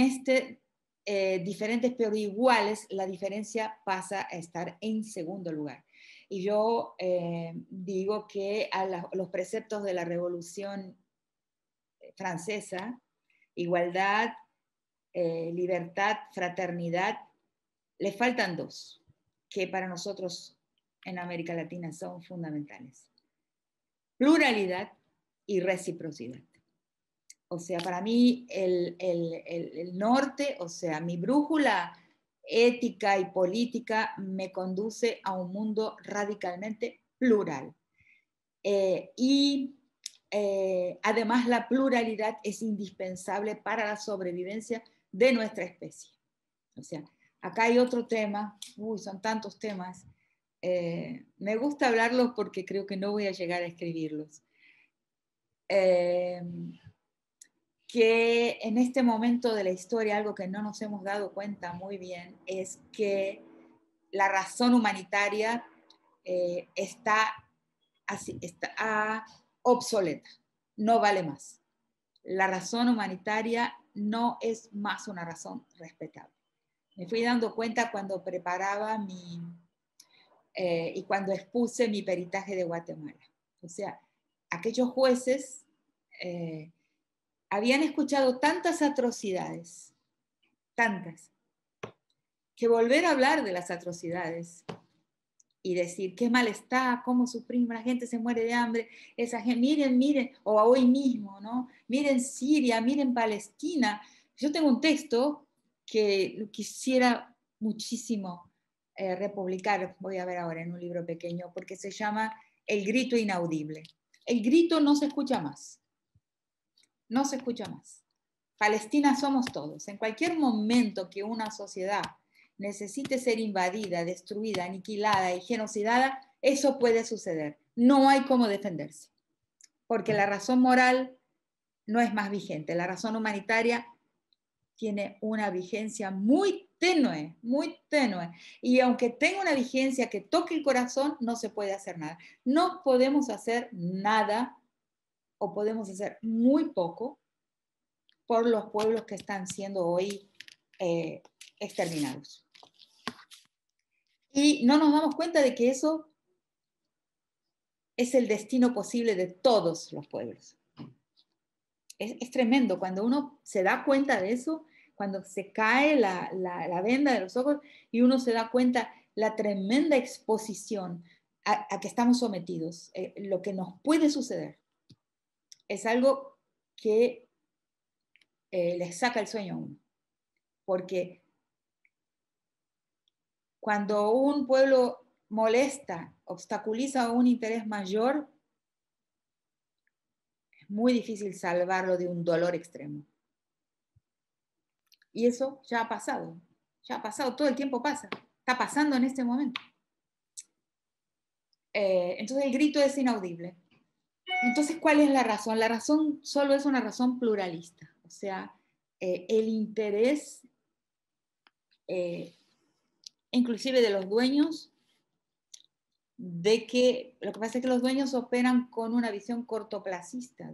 diferentes pero iguales, la diferencia pasa a estar en segundo lugar. Y yo digo que los preceptos de la Revolución Francesa igualdad, libertad, fraternidad, le faltan dos, que para nosotros en América Latina son fundamentales: pluralidad y reciprocidad. O sea, para mí el norte, o sea, mi brújula ética y política me conduce a un mundo radicalmente plural. Además, la pluralidad es indispensable para la sobrevivencia de nuestra especie. O sea, acá hay otro tema, son tantos temas. Me gusta hablarlos porque creo que no voy a llegar a escribirlos. Que en este momento de la historia, algo que no nos hemos dado cuenta muy bien, es que la razón humanitaria está obsoleta, no vale más. La razón humanitaria no es más una razón respetable. Me fui dando cuenta cuando preparaba y cuando expuse mi peritaje de Guatemala. O sea, aquellos jueces habían escuchado tantas atrocidades, tantas, que volver a hablar de las atrocidades y decir qué mal está, cómo sufrimos, la gente se muere de hambre, esa gente, miren, o hoy mismo, ¿no? Miren Siria, miren Palestina. Yo tengo un texto que quisiera muchísimo republicar, voy a ver ahora en un libro pequeño, porque se llama El grito inaudible. El grito no se escucha más, no se escucha más. Palestina somos todos. En cualquier momento que una sociedad necesite ser invadida, destruida, aniquilada y genocidada, eso puede suceder. No hay cómo defenderse, porque la razón moral no es más vigente. La razón humanitaria tiene una vigencia muy tenue, muy tenue. Y aunque tenga una vigencia que toque el corazón, no se puede hacer nada. No podemos hacer nada o podemos hacer muy poco por los pueblos que están siendo hoy exterminados. Y no nos damos cuenta de que eso es el destino posible de todos los pueblos. Es tremendo cuando uno se da cuenta de eso, cuando se cae la venda de los ojos y uno se da cuenta la tremenda exposición a que estamos sometidos, lo que nos puede suceder. Es algo que les saca el sueño a uno, porque cuando un pueblo molesta, obstaculiza un interés mayor, es muy difícil salvarlo de un dolor extremo. Y eso ya ha pasado, todo el tiempo pasa, está pasando en este momento. Entonces el grito es inaudible. Entonces, ¿cuál es la razón? La razón solo es una razón pluralista, o sea, el interés inclusive de los dueños, de que lo que pasa es que los dueños operan con una visión cortoplacista,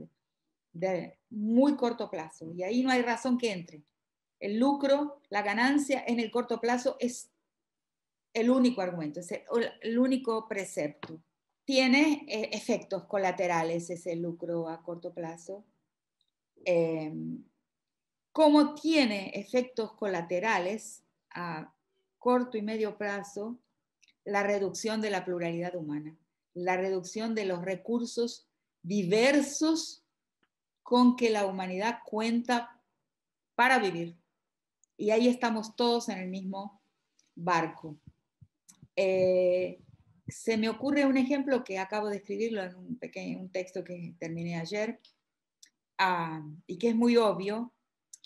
de muy corto plazo, y ahí no hay razón que entre. El lucro, la ganancia en el corto plazo es el único argumento, es el único precepto. Tiene efectos colaterales ese lucro a corto plazo. Como tiene efectos colaterales a corto y medio plazo, la reducción de la pluralidad humana, la reducción de los recursos diversos con que la humanidad cuenta para vivir. Y ahí estamos todos en el mismo barco. Se me ocurre un ejemplo que acabo de escribirlo en un texto que terminé ayer, y que es muy obvio,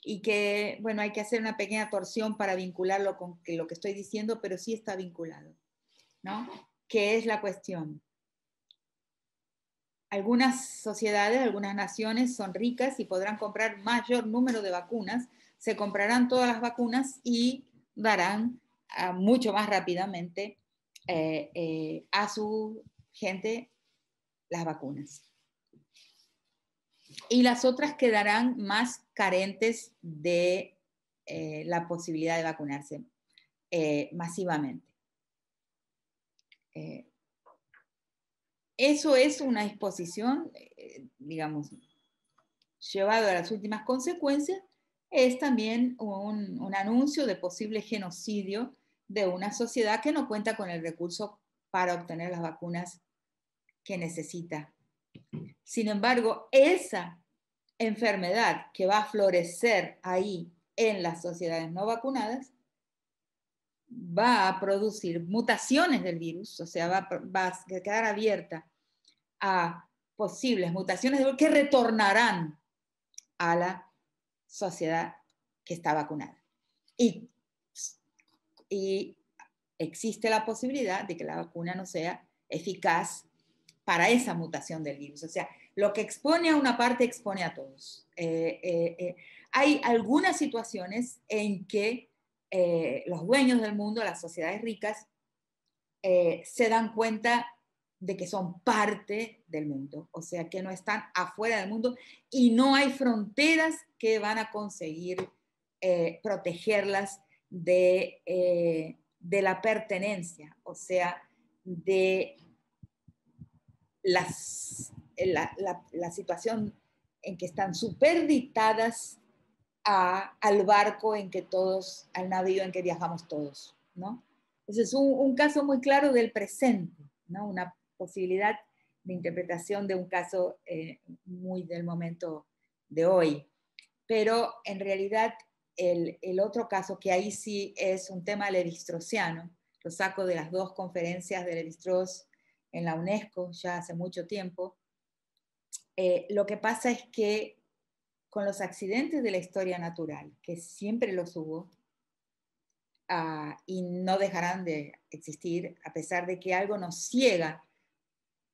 y que, bueno, hay que hacer una pequeña torsión para vincularlo con lo que estoy diciendo, pero sí está vinculado, ¿no? ¿Qué es la cuestión? Algunas sociedades, algunas naciones son ricas y podrán comprar mayor número de vacunas, se comprarán todas las vacunas y darán mucho más rápidamente a su gente las vacunas. Y las otras quedarán más carentes de la posibilidad de vacunarse masivamente. Eso es una exposición, digamos, llevado a las últimas consecuencias es también un anuncio de posible genocidio de una sociedad que no cuenta con el recurso para obtener las vacunas que necesita. Sin embargo, esa enfermedad que va a florecer ahí en las sociedades no vacunadas va a producir mutaciones del virus, o sea, va a quedar abierta a posibles mutaciones del virus que retornarán a la sociedad que está vacunada. Y existe la posibilidad de que la vacuna no sea eficaz para esa mutación del virus. O sea, lo que expone a una parte expone a todos. Hay algunas situaciones en que los dueños del mundo, las sociedades ricas, se dan cuenta de que son parte del mundo, o sea, que no están afuera del mundo y no hay fronteras que van a conseguir protegerlas de la pertenencia, o sea, de la situación en que están superditadas al barco en que todos, al navío en que viajamos todos, ¿no? Ese es un caso muy claro del presente, ¿no? Una posibilidad de interpretación de un caso muy del momento de hoy. Pero en realidad el otro caso, que ahí sí es un tema levi-straussiano, lo saco de las dos conferencias de Levi-Strauss en la UNESCO ya hace mucho tiempo, lo que pasa es que con los accidentes de la historia natural, que siempre los hubo, y no dejarán de existir, a pesar de que algo nos ciega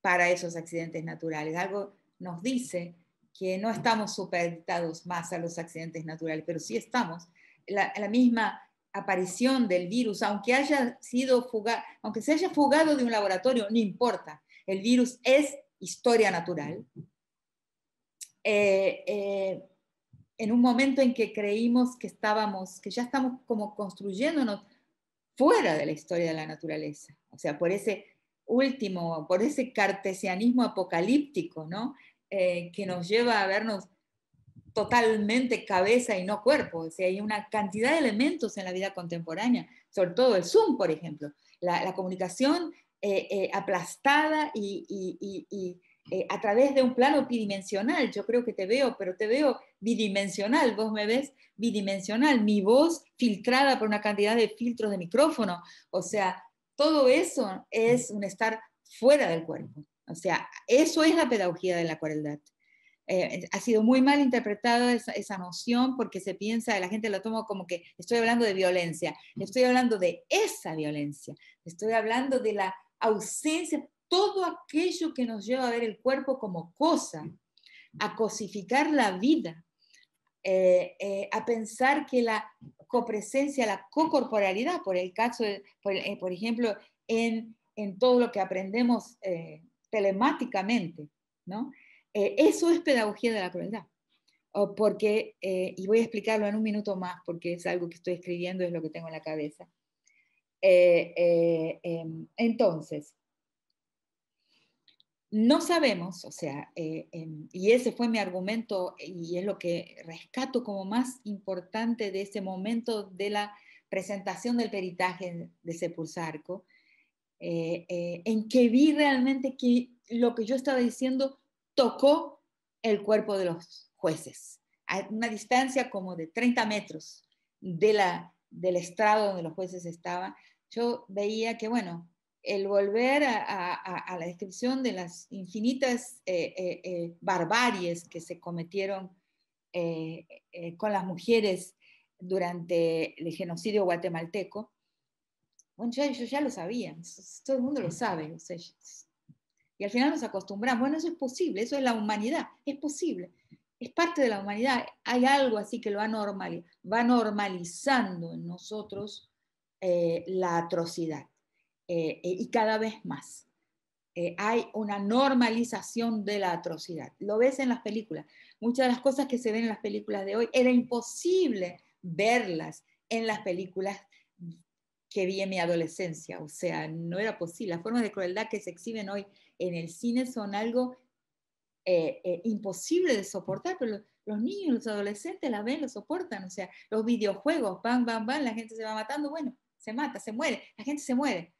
para esos accidentes naturales, algo nos dice que no estamos supeditados más a los accidentes naturales, pero sí estamos. La misma aparición del virus, aunque aunque se haya fugado de un laboratorio, no importa, el virus es historia natural. En un momento en que creímos que ya estamos como construyéndonos fuera de la historia de la naturaleza, o sea, por ese cartesianismo apocalíptico, ¿no? Que nos lleva a vernos totalmente cabeza y no cuerpo. O sea, hay una cantidad de elementos en la vida contemporánea, sobre todo el Zoom, por ejemplo, la comunicación aplastada y a través de un plano bidimensional. Yo creo que te veo, pero te veo bidimensional. Vos me ves bidimensional. Mi voz filtrada por una cantidad de filtros de micrófono. O sea, todo eso es un estar fuera del cuerpo. O sea, eso es la pedagogía de la crueldad. Ha sido muy mal interpretada esa noción porque se piensa, la gente lo toma como que estoy hablando de violencia, estoy hablando de esa violencia, estoy hablando de la ausencia, todo aquello que nos lleva a ver el cuerpo como cosa, a cosificar la vida, a pensar que la copresencia, la cocorporalidad, por el caso, por ejemplo, en todo lo que aprendemos telemáticamente, ¿no? Eso es pedagogía de la crueldad. Porque, y voy a explicarlo en un minuto más, porque es algo que estoy escribiendo, es lo que tengo en la cabeza. Entonces, no sabemos, o sea, y ese fue mi argumento y es lo que rescato como más importante de ese momento de la presentación del peritaje de Sepulsarco, en que vi realmente que lo que yo estaba diciendo tocó el cuerpo de los jueces, a una distancia como de 30 metros del estrado donde los jueces estaban. Yo veía que, bueno, el volver a la descripción de las infinitas barbaries que se cometieron con las mujeres durante el genocidio guatemalteco, bueno, ellos ya lo sabían, todo el mundo lo sabe. O sea, y al final nos acostumbramos. Bueno, eso es posible, eso es la humanidad, es posible. Es parte de la humanidad. Hay algo así que va normalizando en nosotros la atrocidad. Y cada vez más. Hay una normalización de la atrocidad. Lo ves en las películas. Muchas de las cosas que se ven en las películas de hoy, era imposible verlas en las películas que vi en mi adolescencia. O sea, no era posible. Las formas de crueldad que se exhiben hoy en el cine son algo imposible de soportar, pero los niños, los adolescentes la ven, lo soportan, o sea, los videojuegos, bam, bam, bam, la gente se va matando, bueno, se mata, se muere, la gente se muere.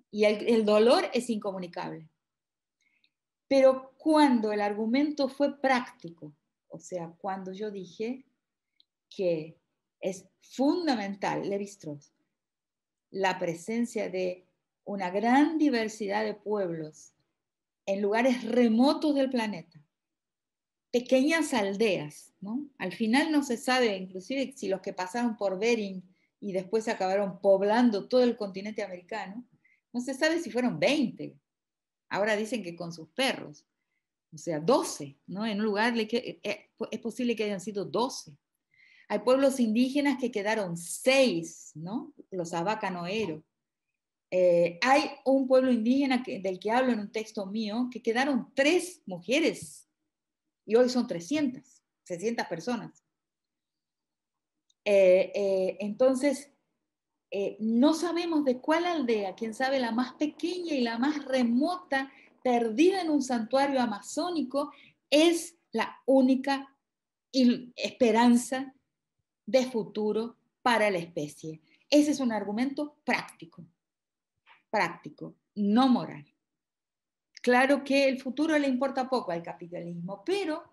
Y el dolor es incomunicable. Pero cuando el argumento fue práctico, o sea, cuando yo dije que es fundamental, Lévi-Strauss, la presencia de una gran diversidad de pueblos en lugares remotos del planeta, pequeñas aldeas, ¿no? Al final no se sabe, inclusive, si los que pasaron por Bering y después acabaron poblando todo el continente americano, no se sabe si fueron 20. Ahora dicen que con sus perros, o sea, 12, ¿no? En un lugar es posible que hayan sido 12. Hay pueblos indígenas que quedaron 6, ¿no? Los abacanoeros. Hay un pueblo indígena del que hablo en un texto mío que quedaron 3 mujeres y hoy son 300, 600 personas. Entonces, no sabemos de cuál aldea, quién sabe la más pequeña y la más remota, perdida en un santuario amazónico, es la única esperanza de futuro para la especie. Ese es un argumento práctico, no moral. Claro que el futuro le importa poco al capitalismo, pero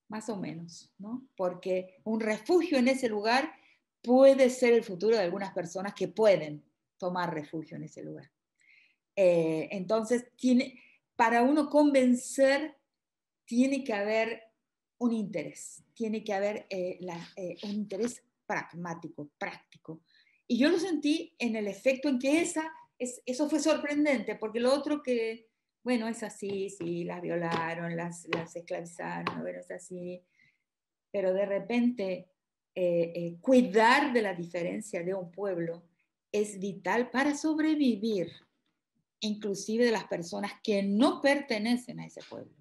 más o menos, ¿no? Porque un refugio en ese lugar puede ser el futuro de algunas personas que pueden tomar refugio en ese lugar. Entonces, para uno convencer, tiene que haber un interés, tiene que haber un interés pragmático, práctico. Y yo lo sentí en el efecto en que eso fue sorprendente, porque lo otro que, bueno, es así, sí, las violaron, las esclavizaron, bueno, es así, pero de repente cuidar de la diferencia de un pueblo es vital para sobrevivir, inclusive de las personas que no pertenecen a ese pueblo.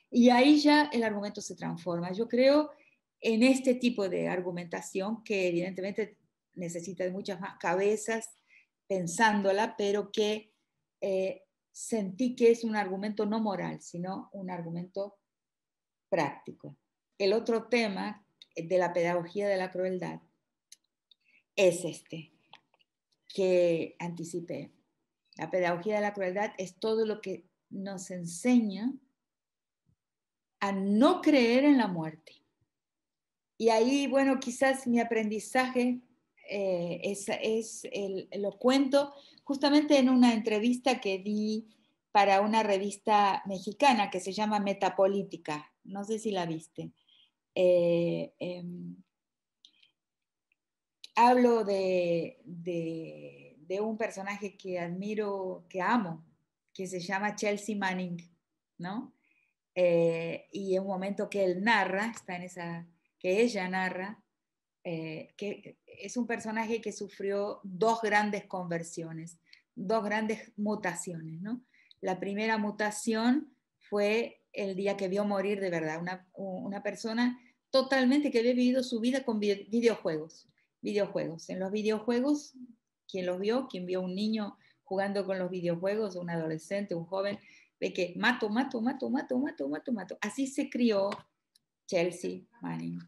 Y ahí ya el argumento se transforma. Yo creo en este tipo de argumentación que evidentemente necesita de muchas más cabezas pensándola, pero que sentí que es un argumento no moral, sino un argumento práctico. El otro tema de la pedagogía de la crueldad es este, que anticipé. La pedagogía de la crueldad es todo lo que nos enseña a no creer en la muerte. Y ahí, bueno, quizás mi aprendizaje lo cuento justamente en una entrevista que di para una revista mexicana que se llama Metapolítica. No sé si la viste. Hablo de un personaje que admiro, que amo, que se llama Chelsea Manning, ¿no? Y en un momento que él narra, que ella narra, que es un personaje que sufrió 2 grandes conversiones, 2 grandes mutaciones, ¿no? La primera mutación fue el día que vio morir de verdad una persona totalmente que había vivido su vida con videojuegos. En los videojuegos, ¿quién vio un niño jugando con los videojuegos, un adolescente, un joven? Ve que mato. Así se crió Chelsea Manning.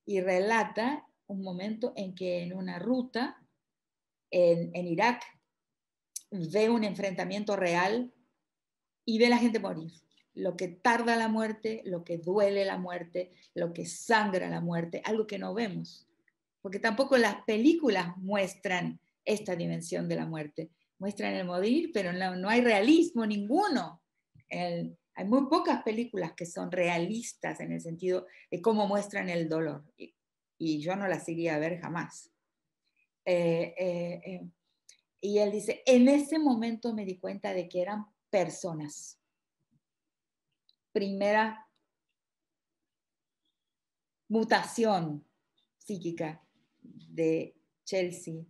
Y relata un momento en que en una ruta en Irak ve un enfrentamiento real y ve a la gente morir. Lo que tarda la muerte, lo que duele la muerte, lo que sangra la muerte, algo que no vemos. Porque tampoco las películas muestran esta dimensión de la muerte. Muestran el morir, pero no hay realismo ninguno. Hay muy pocas películas que son realistas en el sentido de cómo muestran el dolor. Y yo no las iría a ver jamás. Y él dice, en ese momento me di cuenta de que eran personas. Primera mutación psíquica de Chelsea.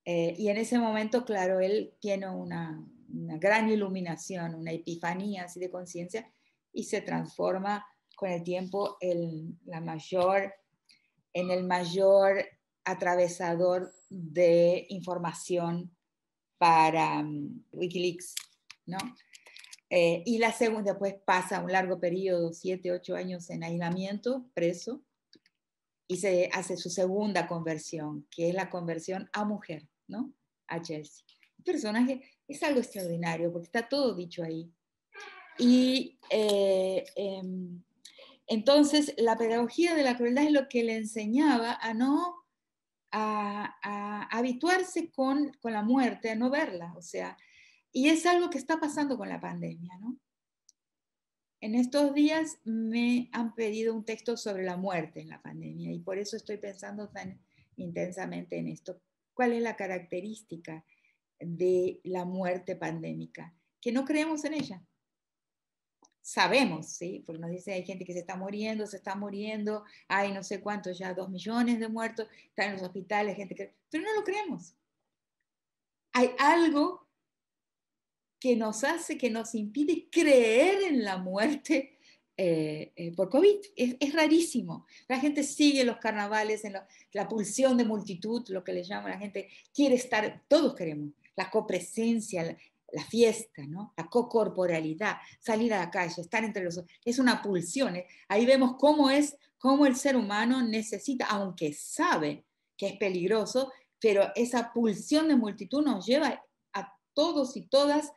Y en ese momento, claro, él tiene una gran iluminación, una epifanía así de conciencia y se transforma con el tiempo en el mayor atravesador de información para Wikileaks, ¿no? Y la segunda, pues pasa un largo periodo, 7, 8 años en aislamiento, preso, y se hace su segunda conversión, que es la conversión a mujer, ¿no? A Chelsea. El personaje es algo extraordinario, porque está todo dicho ahí. Y entonces la pedagogía de la crueldad es lo que le enseñaba a no a habituarse con la muerte, a no verla, o sea, y es algo que está pasando con la pandemia, ¿no? En estos días me han pedido un texto sobre la muerte en la pandemia y por eso estoy pensando tan intensamente en esto. ¿Cuál es la característica de la muerte pandémica? Que no creemos en ella. Sabemos, ¿sí? Porque nos dice, hay gente que se está muriendo, hay no sé cuántos, ya 2 millones de muertos, están en los hospitales, gente que... Pero no lo creemos. Hay algo que nos hace, que nos impide creer en la muerte por COVID. Es rarísimo. La gente sigue los carnavales, en la pulsión de multitud, lo que le llaman, la gente quiere estar, todos queremos, la copresencia, la fiesta, ¿no? La cocorporalidad, salir a la calle, estar entre los otros, es una pulsión. Ahí vemos cómo el ser humano necesita, aunque sabe que es peligroso, pero esa pulsión de multitud nos lleva a todos y todas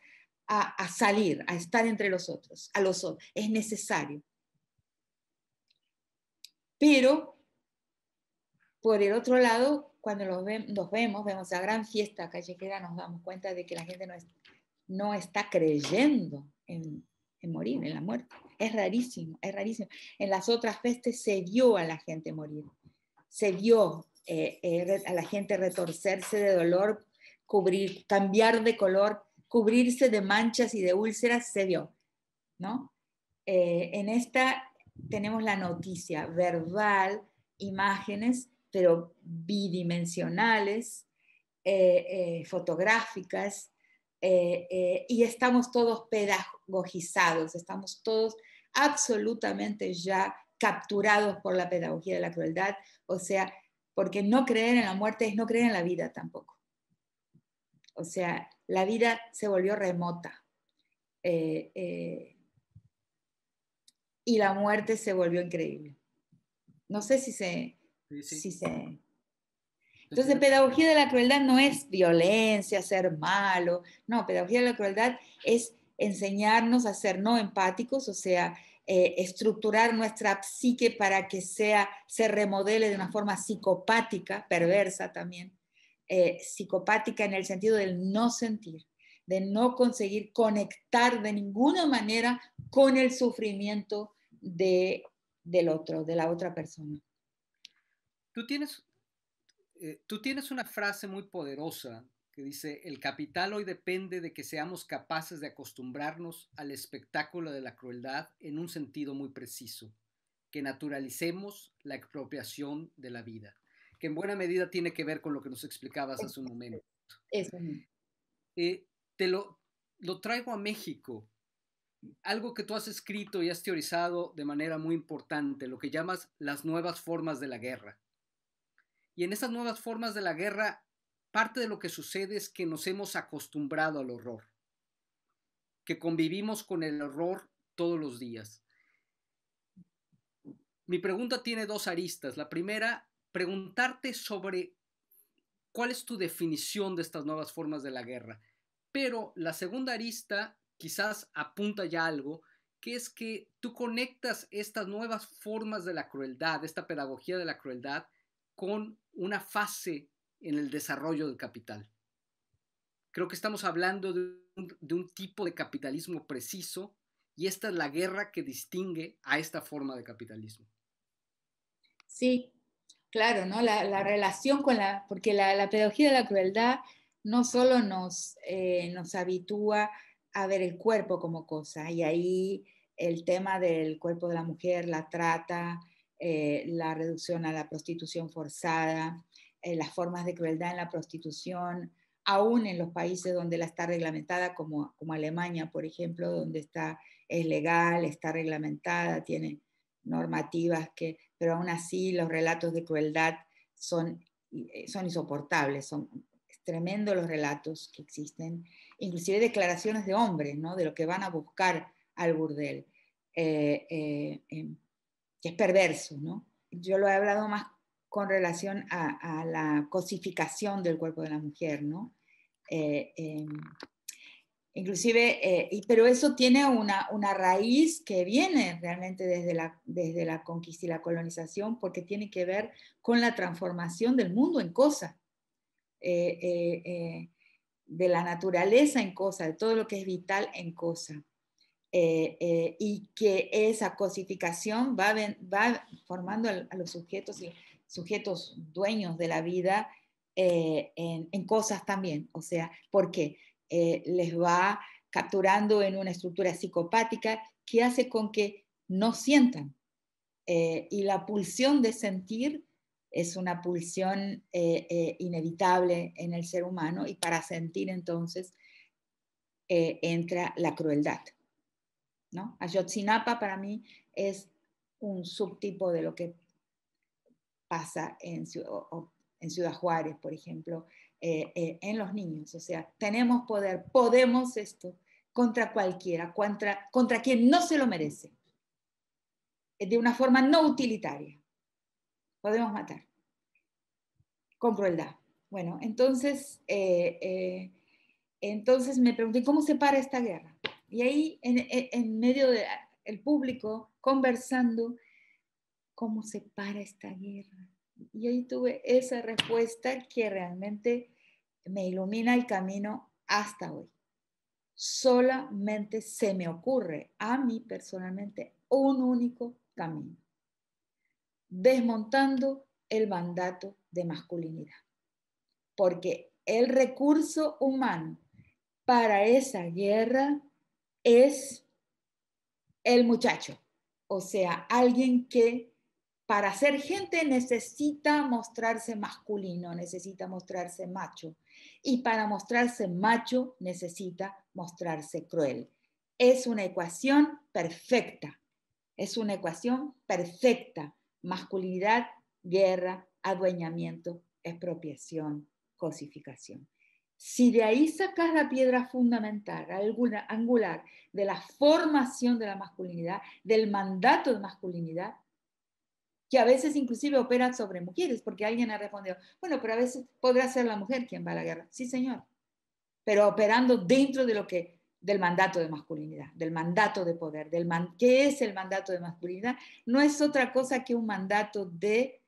a salir, a estar entre los otros, a los otros. Es necesario. Pero, por el otro lado, cuando nos vemos la gran fiesta callejera, nos damos cuenta de que la gente no está creyendo en morir, en la muerte. Es rarísimo, es rarísimo. En las otras pestes se vio a la gente morir, se vio a la gente retorcerse de dolor, cambiar de color, cubrirse de manchas y de úlceras, se vio, ¿no? En esta tenemos la noticia verbal, imágenes, pero bidimensionales, fotográficas, y estamos todos pedagogizados, estamos todos absolutamente ya capturados por la pedagogía de la crueldad, o sea, porque no creer en la muerte es no creer en la vida tampoco. O sea, la vida se volvió remota y la muerte se volvió increíble. No sé si se... Sí, sí. Si se... Entonces, pedagogía de la crueldad no es violencia, ser malo. No, pedagogía de la crueldad es enseñarnos a ser no empáticos, o sea, estructurar nuestra psique para que se remodele de una forma psicopática, perversa también, psicopática en el sentido del no sentir, de no conseguir conectar de ninguna manera con el sufrimiento del otro, de la otra persona. Tú tienes una frase muy poderosa que dice, el capital hoy depende de que seamos capaces de acostumbrarnos al espectáculo de la crueldad en un sentido muy preciso, que naturalicemos la expropiación de la vida, que en buena medida tiene que ver con lo que nos explicabas hace un momento. Eso. Te lo traigo a México, algo que tú has escrito y has teorizado de manera muy importante, lo que llamas las nuevas formas de la guerra. Y en esas nuevas formas de la guerra, parte de lo que sucede es que nos hemos acostumbrado al horror, que convivimos con el horror todos los días. Mi pregunta tiene dos aristas. La primera, preguntarte sobre cuál es tu definición de estas nuevas formas de la guerra. Pero la segunda arista quizás apunta ya a algo, que es que tú conectas estas nuevas formas de la crueldad, esta pedagogía de la crueldad, con una fase en el desarrollo del capital. Creo que estamos hablando de un tipo de capitalismo preciso y esta es la guerra que distingue a esta forma de capitalismo. Sí, claro, ¿no? La relación con porque la pedagogía de la crueldad no solo nos habitúa a ver el cuerpo como cosa, y ahí el tema del cuerpo de la mujer, la trata, la reducción a la prostitución forzada, las formas de crueldad en la prostitución, aún en los países donde la está reglamentada, como Alemania, por ejemplo, donde es legal, está reglamentada, tiene normativas pero aún así los relatos de crueldad son insoportables, tremendo los relatos que existen, inclusive declaraciones de hombres, ¿no? De lo que van a buscar al burdel, que es perverso, ¿no? Yo lo he hablado más con relación a la cosificación del cuerpo de la mujer, ¿no? Inclusive, pero eso tiene una raíz que viene realmente desde la conquista y la colonización, porque tiene que ver con la transformación del mundo en cosa, de la naturaleza en cosa, de todo lo que es vital en cosa. Y que esa cosificación va formando a los sujetos y sujetos dueños de la vida en cosas también. O sea, porque les va capturando en una estructura psicopática que hace con que no sientan. Y la pulsión de sentir es una pulsión inevitable en el ser humano, y para sentir entonces entra la crueldad, ¿no? Ayotzinapa para mí es un subtipo de lo que pasa en Ciudad Juárez, por ejemplo, en los niños. O sea, tenemos poder, podemos esto contra cualquiera, contra quien no se lo merece, de una forma no utilitaria. Podemos matar con crueldad. Bueno, entonces me pregunté, ¿cómo se para esta guerra? Y ahí, en medio del público, conversando, ¿cómo se para esta guerra? Y ahí tuve esa respuesta que realmente me ilumina el camino hasta hoy. Solamente se me ocurre a mí personalmente un único camino: desmontando el mandato de masculinidad. Porque el recurso humano para esa guerra es el muchacho. O sea, alguien que para ser gente necesita mostrarse masculino, necesita mostrarse macho. Y para mostrarse macho necesita mostrarse cruel. Es una ecuación perfecta. Es una ecuación perfecta. Masculinidad, guerra, adueñamiento, expropiación, cosificación. Si de ahí sacas la piedra fundamental, angular, de la formación de la masculinidad, del mandato de masculinidad, que a veces inclusive opera sobre mujeres, porque alguien ha respondido, bueno, pero a veces podrá ser la mujer quien va a la guerra. Sí, señor, pero operando dentro de del mandato de masculinidad, del mandato de poder, ¿qué es el mandato de masculinidad? No es otra cosa que un mandato de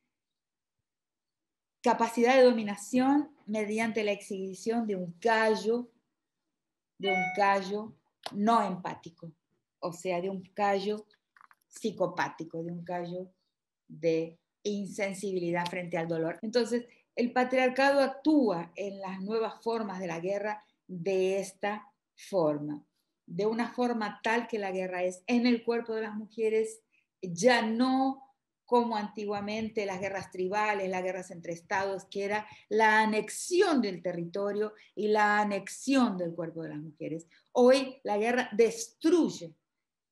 capacidad de dominación mediante la exhibición de un callo no empático, o sea, de un callo psicopático, de un callo de insensibilidad frente al dolor. Entonces, el patriarcado actúa en las nuevas formas de la guerra de esta forma, de una forma tal que la guerra es en el cuerpo de las mujeres, ya no como antiguamente las guerras tribales, las guerras entre estados, que era la anexión del territorio y la anexión del cuerpo de las mujeres. Hoy la guerra destruye,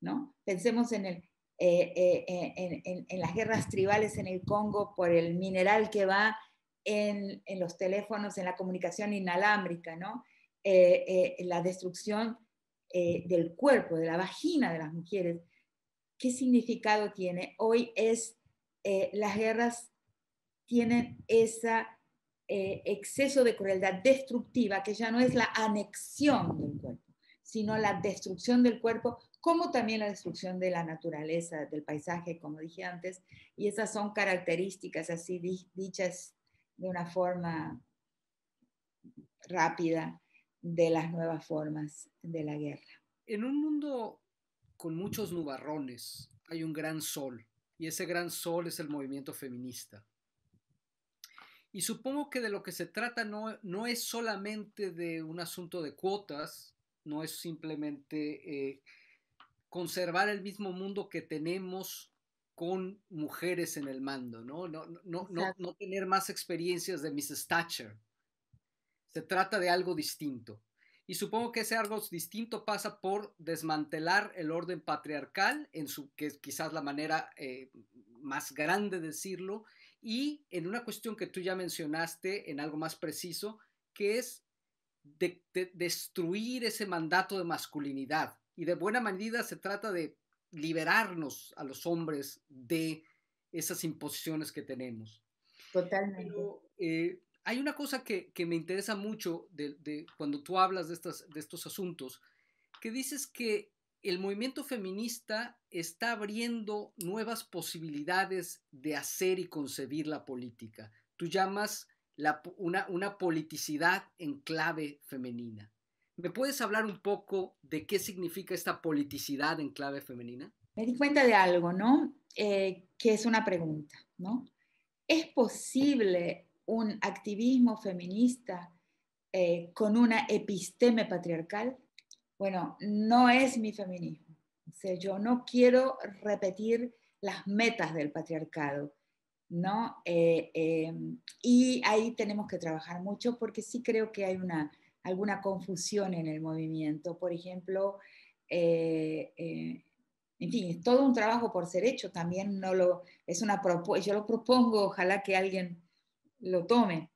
¿no? Pensemos en las guerras tribales en el Congo por el mineral que va en los teléfonos, en la comunicación inalámbrica, ¿no? La destrucción del cuerpo, de la vagina de las mujeres. ¿Qué significado tiene? Hoy las guerras tienen ese exceso de crueldad destructiva, que ya no es la anexión del cuerpo, sino la destrucción del cuerpo, como también la destrucción de la naturaleza, del paisaje, como dije antes, y esas son características así dichas de una forma rápida de las nuevas formas de la guerra. En un mundo con muchos nubarrones hay un gran sol, y ese gran sol es el movimiento feminista. Y supongo que de lo que se trata no es solamente de un asunto de cuotas, no es simplemente conservar el mismo mundo que tenemos con mujeres en el mando, no tener más experiencias de Mrs. Thatcher. Se trata de algo distinto. Y supongo que ese algo distinto pasa por desmantelar el orden patriarcal, que es quizás la manera más grande de decirlo, y en una cuestión que tú ya mencionaste, en algo más preciso, que es de destruir ese mandato de masculinidad. Y de buena medida se trata de liberarnos a los hombres de esas imposiciones que tenemos. Totalmente. Pero hay una cosa que me interesa mucho cuando tú hablas de estos asuntos, que dices que el movimiento feminista está abriendo nuevas posibilidades de hacer y concebir la política. Tú llamas una politicidad en clave femenina. ¿Me puedes hablar un poco de qué significa esta politicidad en clave femenina? Me di cuenta de algo, ¿no? Que es una pregunta, ¿no? ¿Es posible un activismo feminista con una episteme patriarcal? Bueno, no es mi feminismo. O sea, yo no quiero repetir las metas del patriarcado, ¿no? Y ahí tenemos que trabajar mucho porque sí creo que hay alguna confusión en el movimiento. Por ejemplo, en fin, es todo un trabajo por ser hecho. También yo lo propongo, ojalá que alguien lo tome.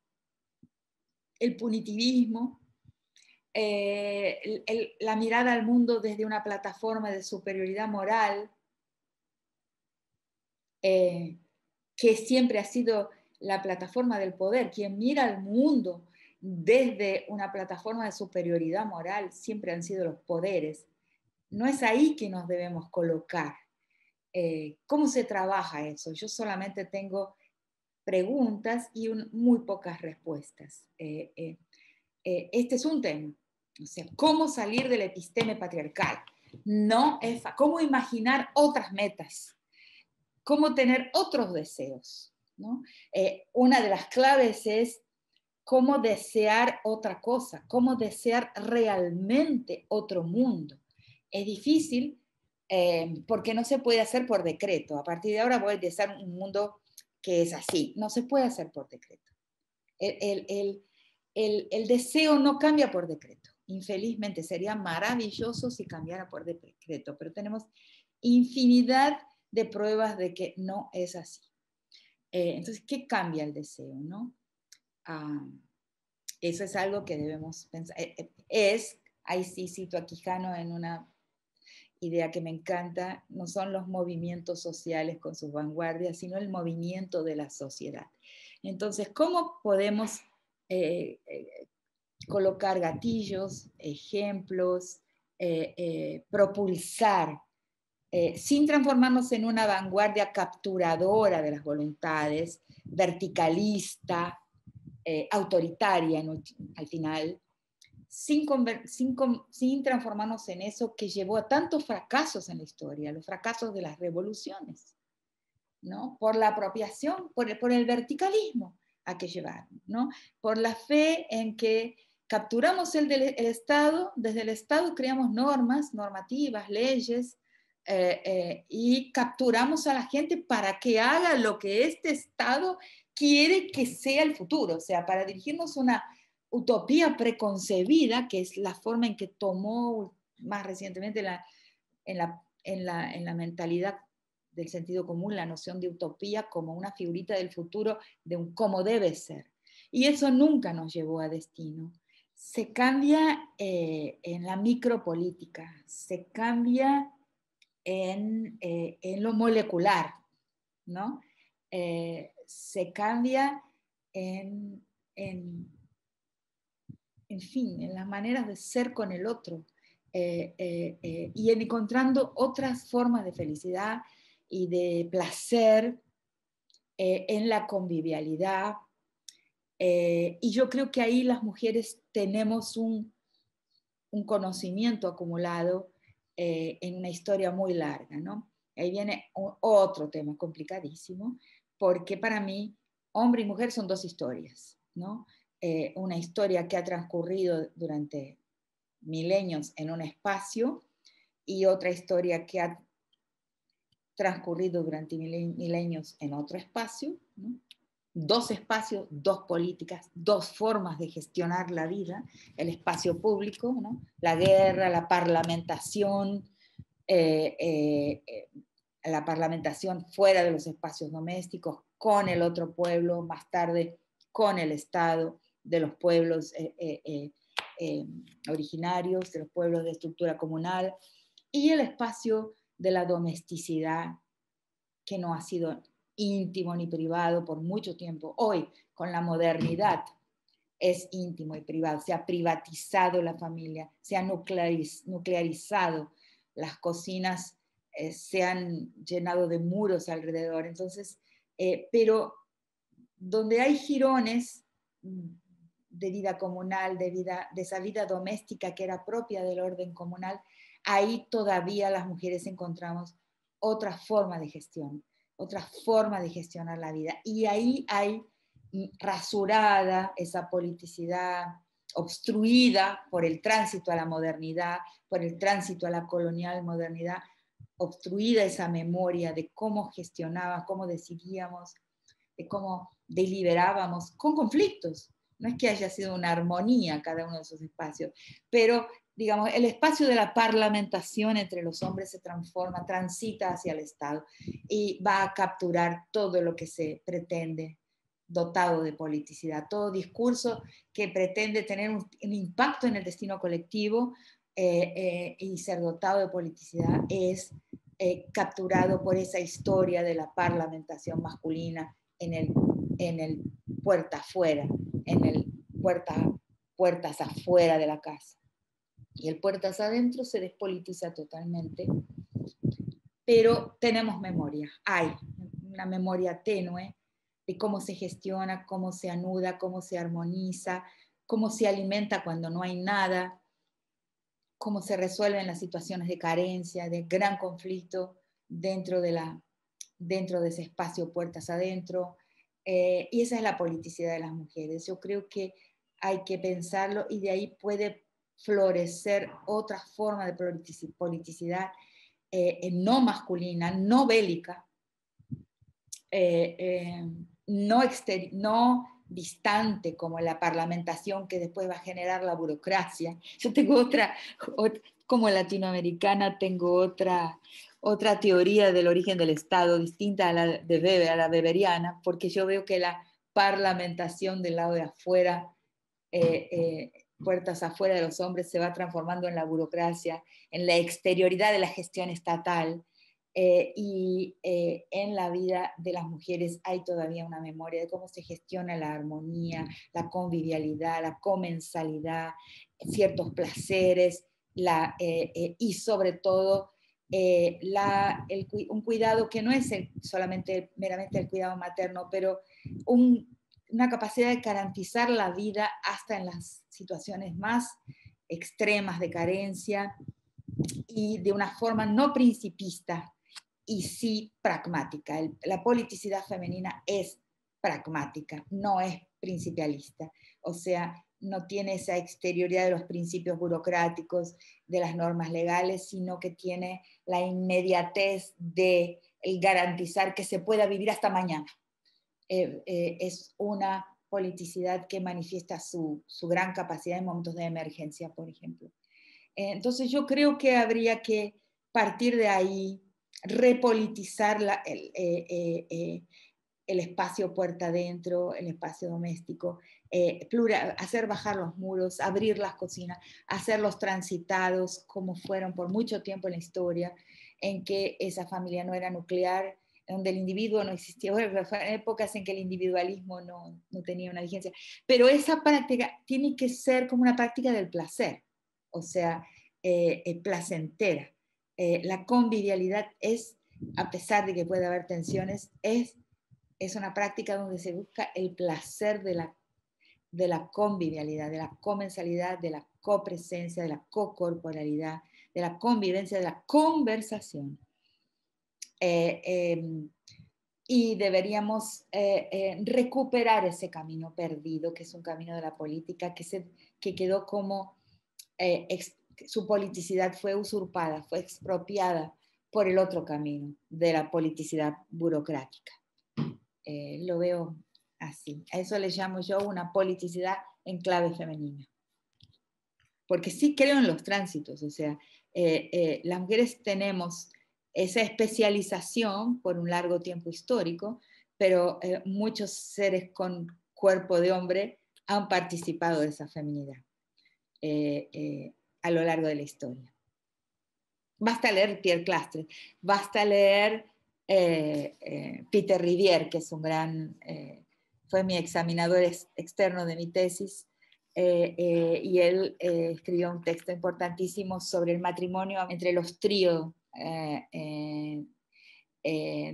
El punitivismo, la mirada al mundo desde una plataforma de superioridad moral, que siempre ha sido la plataforma del poder. Quien mira al mundo desde una plataforma de superioridad moral siempre han sido los poderes. No es ahí que nos debemos colocar. ¿Cómo se trabaja eso? Yo solamente tengo preguntas y muy pocas respuestas. Este es un tema. O sea, ¿cómo salir del episteme patriarcal? No es cómo imaginar otras metas, cómo tener otros deseos, ¿no? Una de las claves es cómo desear otra cosa, cómo desear realmente otro mundo. Es difícil porque no se puede hacer por decreto. A partir de ahora voy a desear un mundo que es así. No se puede hacer por decreto. El deseo no cambia por decreto. Infelizmente sería maravilloso si cambiara por decreto, pero tenemos infinidad de pruebas de que no es así. Entonces, ¿qué cambia el deseo? ¿No? Eso es algo que debemos pensar. Ahí sí cito a Quijano en una idea que me encanta, no son los movimientos sociales con sus vanguardias, sino el movimiento de la sociedad. Entonces, ¿cómo podemos colocar gatillos, ejemplos, propulsar, sin transformarnos en una vanguardia capturadora de las voluntades, verticalista, autoritaria al final, sin transformarnos en eso que llevó a tantos fracasos en la historia, los fracasos de las revoluciones, ¿no? Por la apropiación, por el verticalismo a que llevaron, ¿no? Por la fe en que capturamos el Estado, desde el Estado creamos normativas, leyes, y capturamos a la gente para que haga lo que este Estado quiere que sea el futuro, o sea, para dirigirnos a una utopía preconcebida, que es la forma en que tomó más recientemente en la mentalidad del sentido común la noción de utopía como una figurita del futuro de un cómo debe ser. Y eso nunca nos llevó a destino. Se cambia en la micropolítica, se cambia en lo molecular, ¿no? Se cambia en fin, en las maneras de ser con el otro y en encontrando otras formas de felicidad y de placer en la convivialidad. Y yo creo que ahí las mujeres tenemos un conocimiento acumulado en una historia muy larga, ¿no? Ahí viene otro tema complicadísimo, porque para mí hombre y mujer son dos historias, ¿no? Una historia que ha transcurrido durante milenios en un espacio y otra historia que ha transcurrido durante milenios en otro espacio, ¿no? Dos espacios, dos políticas, dos formas de gestionar la vida, el espacio público, ¿no? La guerra, la parlamentación fuera de los espacios domésticos, con el otro pueblo, más tarde con el Estado, de los pueblos originarios, de los pueblos de estructura comunal, y el espacio de la domesticidad, que no ha sido íntimo ni privado por mucho tiempo. Hoy, con la modernidad, es íntimo y privado. Se ha privatizado la familia, se ha nuclearizado. Las cocinas se han llenado de muros alrededor. Entonces, pero donde hay jirones de vida comunal, de esa vida doméstica que era propia del orden comunal, ahí todavía las mujeres encontramos otra forma de gestión, otra forma de gestionar la vida. Y ahí hay rasurada esa politicidad, obstruida por el tránsito a la modernidad, por el tránsito a la colonial modernidad, obstruida esa memoria de cómo gestionaba, cómo decidíamos, de cómo deliberábamos con conflictos. No es que haya sido una armonía cada uno de esos espacios, pero digamos, el espacio de la parlamentación entre los hombres se transforma, transita hacia el Estado y va a capturar todo lo que se pretende dotado de politicidad, todo discurso que pretende tener un impacto en el destino colectivo y ser dotado de politicidad es capturado por esa historia de la parlamentación masculina en el puerta afuera, en el puertas afuera de la casa. Y el puertas adentro se despolitiza totalmente, pero tenemos memoria, hay una memoria tenue de cómo se gestiona, cómo se anuda, cómo se armoniza, cómo se alimenta cuando no hay nada, cómo se resuelven las situaciones de carencia, de gran conflicto dentro de ese espacio puertas adentro. Y esa es la politicidad de las mujeres. Yo creo que hay que pensarlo y de ahí puede florecer otra forma de politicidad no masculina, no bélica, no distante como la parlamentación que después va a generar la burocracia. Yo tengo otra como latinoamericana, tengo otra teoría del origen del Estado, distinta a la de Weber, a la weberiana, porque yo veo que la parlamentación del lado de afuera, puertas afuera de los hombres, se va transformando en la burocracia, en la exterioridad de la gestión estatal, y en la vida de las mujeres hay todavía una memoria de cómo se gestiona la armonía, la convivialidad, la comensalidad, ciertos placeres, y sobre todo un cuidado que no es solamente meramente el cuidado materno, pero una capacidad de garantizar la vida hasta en las situaciones más extremas de carencia y de una forma no principista y sí pragmática. La politicidad femenina es pragmática, no es principialista. O sea, no tiene esa exterioridad de los principios burocráticos, de las normas legales, sino que tiene la inmediatez de garantizar que se pueda vivir hasta mañana. Es una politicidad que manifiesta su gran capacidad en momentos de emergencia, por ejemplo. Entonces yo creo que habría que partir de ahí, repolitizar el espacio puerta adentro, el espacio doméstico, hacer bajar los muros, abrir las cocinas, hacerlos transitados como fueron por mucho tiempo en la historia, en que esa familia no era nuclear, donde el individuo no existía. Bueno, fueron épocas en que el individualismo no tenía una vigencia, pero esa práctica tiene que ser como una práctica del placer, o sea, placentera. La convivialidad es, a pesar de que puede haber tensiones, es una práctica donde se busca el placer de la convivialidad, de la comensalidad, de la copresencia, de la cocorporalidad, de la convivencia, de la conversación. Y deberíamos recuperar ese camino perdido, que es un camino de la política, que quedó como su politicidad fue usurpada, fue expropiada por el otro camino de la politicidad burocrática. Lo veo así. A eso le llamo yo una politicidad en clave femenina. Porque sí creo en los tránsitos, o sea, las mujeres tenemos esa especialización por un largo tiempo histórico, pero muchos seres con cuerpo de hombre han participado de esa feminidad a lo largo de la historia. Basta leer Pierre Clastres, basta leer Peter Rivière, que es un gran, fue mi examinador externo de mi tesis, y él escribió un texto importantísimo sobre el matrimonio entre los tríos de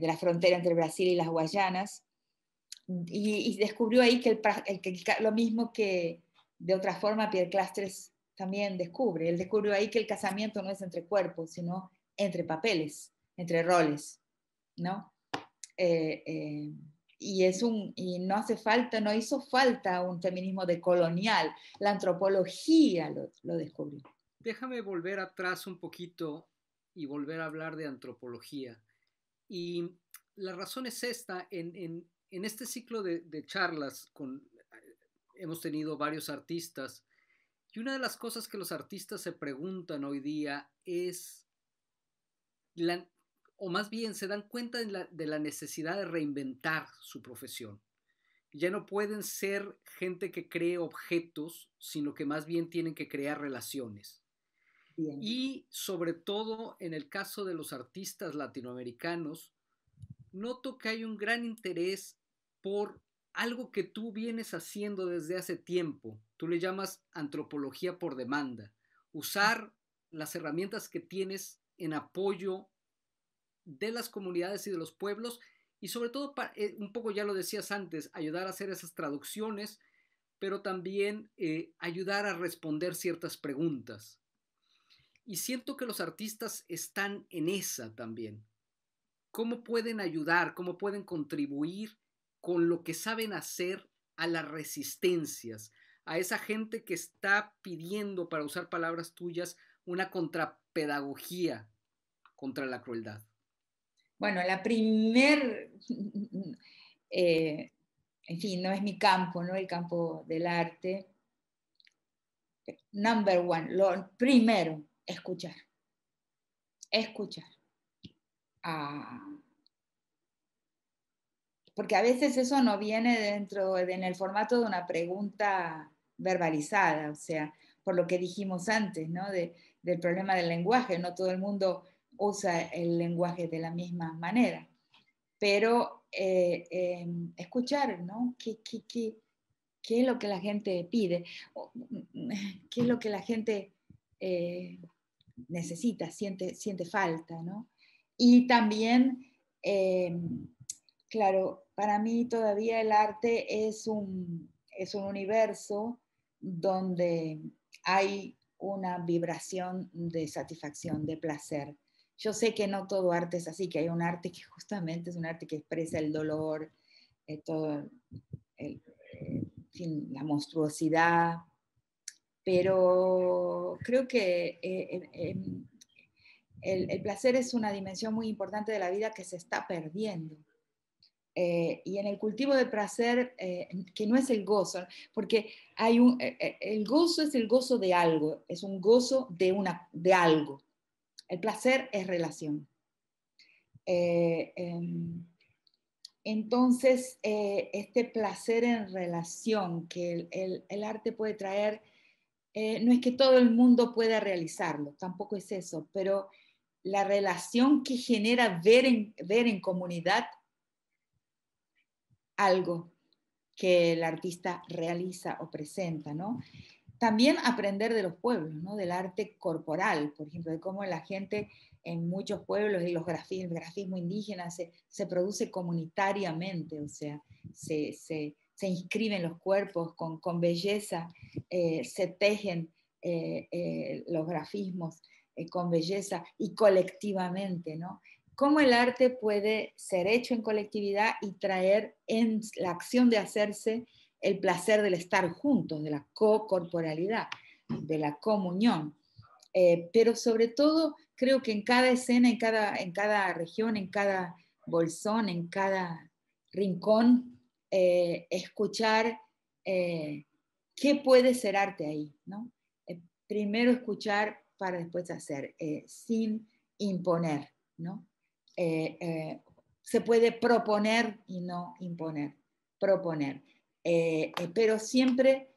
la frontera entre Brasil y las Guayanas, y descubrió ahí que lo mismo que de otra forma Pierre Clastres también descubre. Él descubrió ahí que el casamiento no es entre cuerpos, sino entre papeles, entre roles, ¿no? Y no hace falta, no hizo falta un feminismo decolonial. La antropología lo descubrió. Déjame volver atrás un poquito y volver a hablar de antropología. Y la razón es esta, en este ciclo de charlas hemos tenido varios artistas, y una de las cosas que los artistas se preguntan hoy día es, o más bien se dan cuenta de la necesidad de reinventar su profesión. Ya no pueden ser gente que cree objetos, sino que más bien tienen que crear relaciones. Bien. Y sobre todo en el caso de los artistas latinoamericanos, noto que hay un gran interés por algo que tú vienes haciendo desde hace tiempo. Tú le llamas antropología por demanda. Usar las herramientas que tienes en apoyo de las comunidades y de los pueblos, y sobre todo, un poco ya lo decías antes, ayudar a hacer esas traducciones, pero también ayudar a responder ciertas preguntas. Y siento que los artistas están en esa también. ¿Cómo pueden ayudar? ¿Cómo pueden contribuir con lo que saben hacer a las resistencias? A esa gente que está pidiendo, para usar palabras tuyas, una contrapedagogía contra la crueldad. Bueno, en fin, no es mi campo, ¿no? El campo del arte. Number one, lo primero, escuchar. Escuchar. Porque a veces eso no viene en el formato de una pregunta verbalizada, o sea, por lo que dijimos antes, ¿no? Del problema del lenguaje, no todo el mundo usa el lenguaje de la misma manera, pero escuchar, ¿no? ¿Qué es lo que la gente pide? ¿Qué es lo que la gente necesita, siente falta, ¿no? Y también, claro, para mí todavía el arte es un universo donde hay una vibración de satisfacción, de placer. Yo sé que no todo arte es así, que hay un arte que justamente es un arte que expresa el dolor, todo en fin, la monstruosidad, pero creo que el placer es una dimensión muy importante de la vida que se está perdiendo. Y en el cultivo del placer, que no es el gozo, porque el gozo es el gozo de algo, es un gozo de algo. El placer es relación. Entonces, este placer en relación que el arte puede traer, no es que todo el mundo pueda realizarlo, tampoco es eso, pero la relación que genera ver en comunidad algo que el artista realiza o presenta, ¿no? También aprender de los pueblos, ¿no? Del arte corporal, por ejemplo, de cómo la gente en muchos pueblos y el grafismo indígena se produce comunitariamente, o sea, se inscriben los cuerpos con belleza, se tejen los grafismos con belleza y colectivamente, ¿no? Cómo el arte puede ser hecho en colectividad y traer en la acción de hacerse el placer del estar juntos, de la co-corporalidad, de la comunión. Pero sobre todo, creo que en cada escena, en cada región, en cada bolsón, en cada rincón, escuchar qué puede ser arte ahí, ¿no? Primero escuchar para después hacer, sin imponer, ¿no? Se puede proponer y no imponer, proponer. pero siempre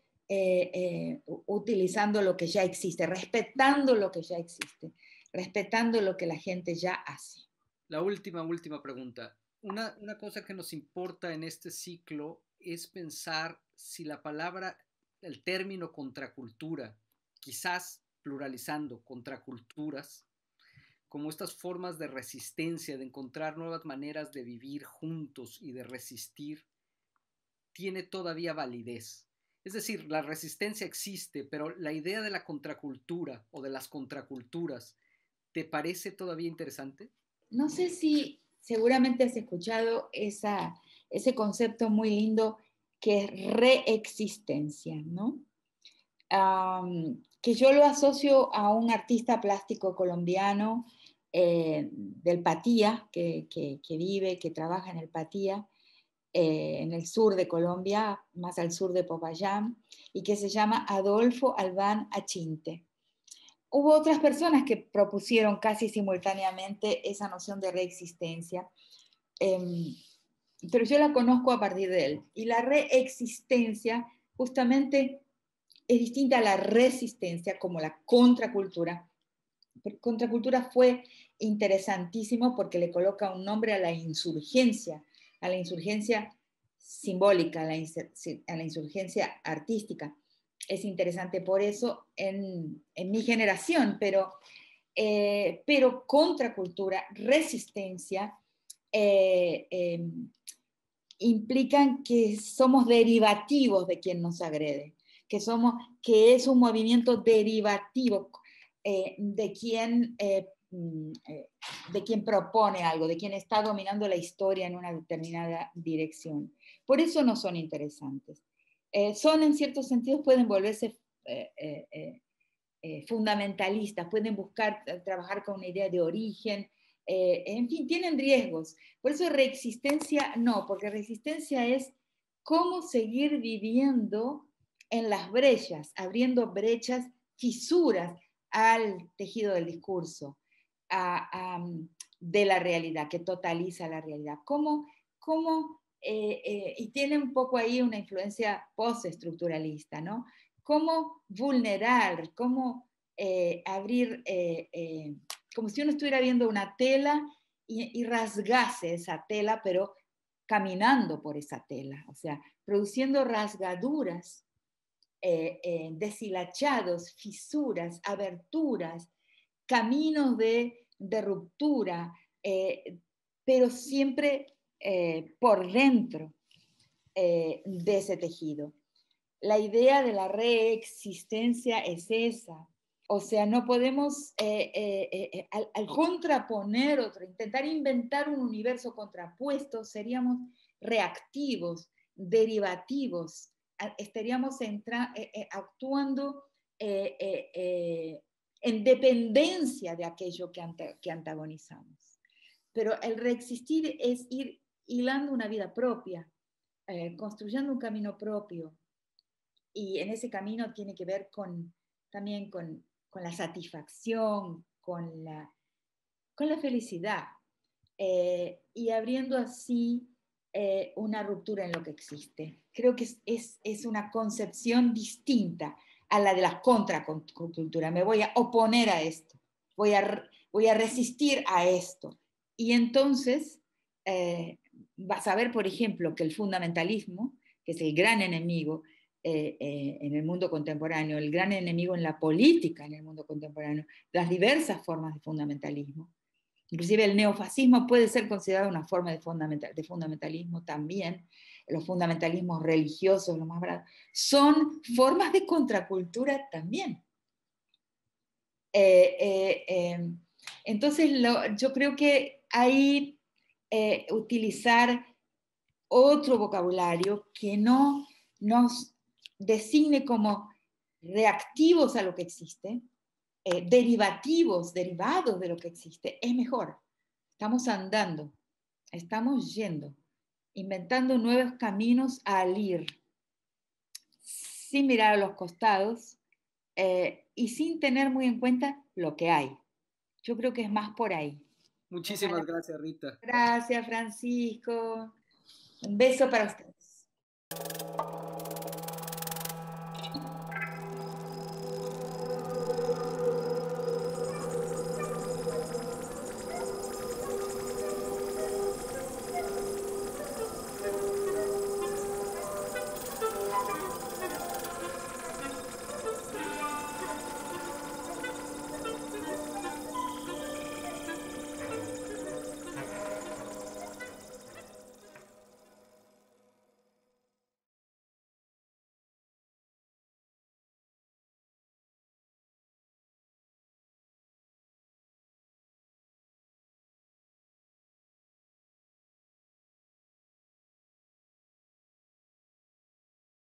utilizando lo que ya existe, respetando lo que ya existe, respetando lo que la gente ya hace. La última pregunta. Una cosa que nos importa en este ciclo es pensar si la palabra, el término contracultura, quizás pluralizando contraculturas, como estas formas de resistencia, de encontrar nuevas maneras de vivir juntos y de resistir, tiene todavía validez. Es decir, la resistencia existe, pero la idea de la contracultura o de las contraculturas, ¿te parece todavía interesante? No sé si seguramente has escuchado ese concepto muy lindo que es reexistencia, ¿no? Que yo lo asocio a un artista plástico colombiano del Patía, que vive, que trabaja en el Patía, en el sur de Colombia, más al sur de Popayán, y que se llama Adolfo Albán Achinte. Hubo otras personas que propusieron casi simultáneamente esa noción de reexistencia, pero yo la conozco a partir de él. Y la reexistencia justamente es distinta a la resistencia, como la contracultura. Contracultura fue interesantísimo porque le coloca un nombre a la insurgencia simbólica, a la insurgencia artística. Es interesante por eso en mi generación, pero contracultura, resistencia, implican que somos derivativos de quien nos agrede, que es un movimiento derivativo de quien propone algo, de quien está dominando la historia en una determinada dirección. Por eso no son interesantes. Son, en ciertos sentidos, pueden volverse fundamentalistas, pueden buscar trabajar con una idea de origen, en fin, tienen riesgos. Por eso reexistencia no, porque resistencia es cómo seguir viviendo en las brechas, abriendo brechas, fisuras al tejido del discurso, de la realidad, que totaliza la realidad. Y tiene un poco ahí una influencia postestructuralista, ¿no? Cómo vulnerar, cómo abrir, como si uno estuviera viendo una tela y rasgase esa tela, pero caminando por esa tela, o sea, produciendo rasgaduras, deshilachados, fisuras, aberturas, caminos de ruptura, pero siempre por dentro de ese tejido. La idea de la reexistencia es esa. O sea, no podemos, al contraponer otro, intentar inventar un universo contrapuesto, seríamos reactivos, derivativos, estaríamos actuando en dependencia de aquello que antagonizamos. Pero el reexistir es ir hilando una vida propia, construyendo un camino propio, y en ese camino tiene que ver también con la satisfacción, con la felicidad, y abriendo así una ruptura en lo que existe. Creo que es una concepción distinta a la de la contracultura. Me voy a oponer a esto, voy a resistir a esto. Y entonces vas a ver, por ejemplo, que el fundamentalismo, que es el gran enemigo en el mundo contemporáneo, el gran enemigo en la política en el mundo contemporáneo, las diversas formas de fundamentalismo. Inclusive el neofascismo puede ser considerado una forma de fundamentalismo también. Los fundamentalismos religiosos, los más bravos, son formas de contracultura también. Entonces, yo creo que ahí utilizar otro vocabulario que no nos designe como reactivos a lo que existe, derivados de lo que existe, es mejor. Estamos andando, estamos yendo, inventando nuevos caminos al ir, sin mirar a los costados y sin tener muy en cuenta lo que hay. Yo creo que es más por ahí. Muchísimas gracias, Rita. Gracias, Francisco. Un beso para ustedes.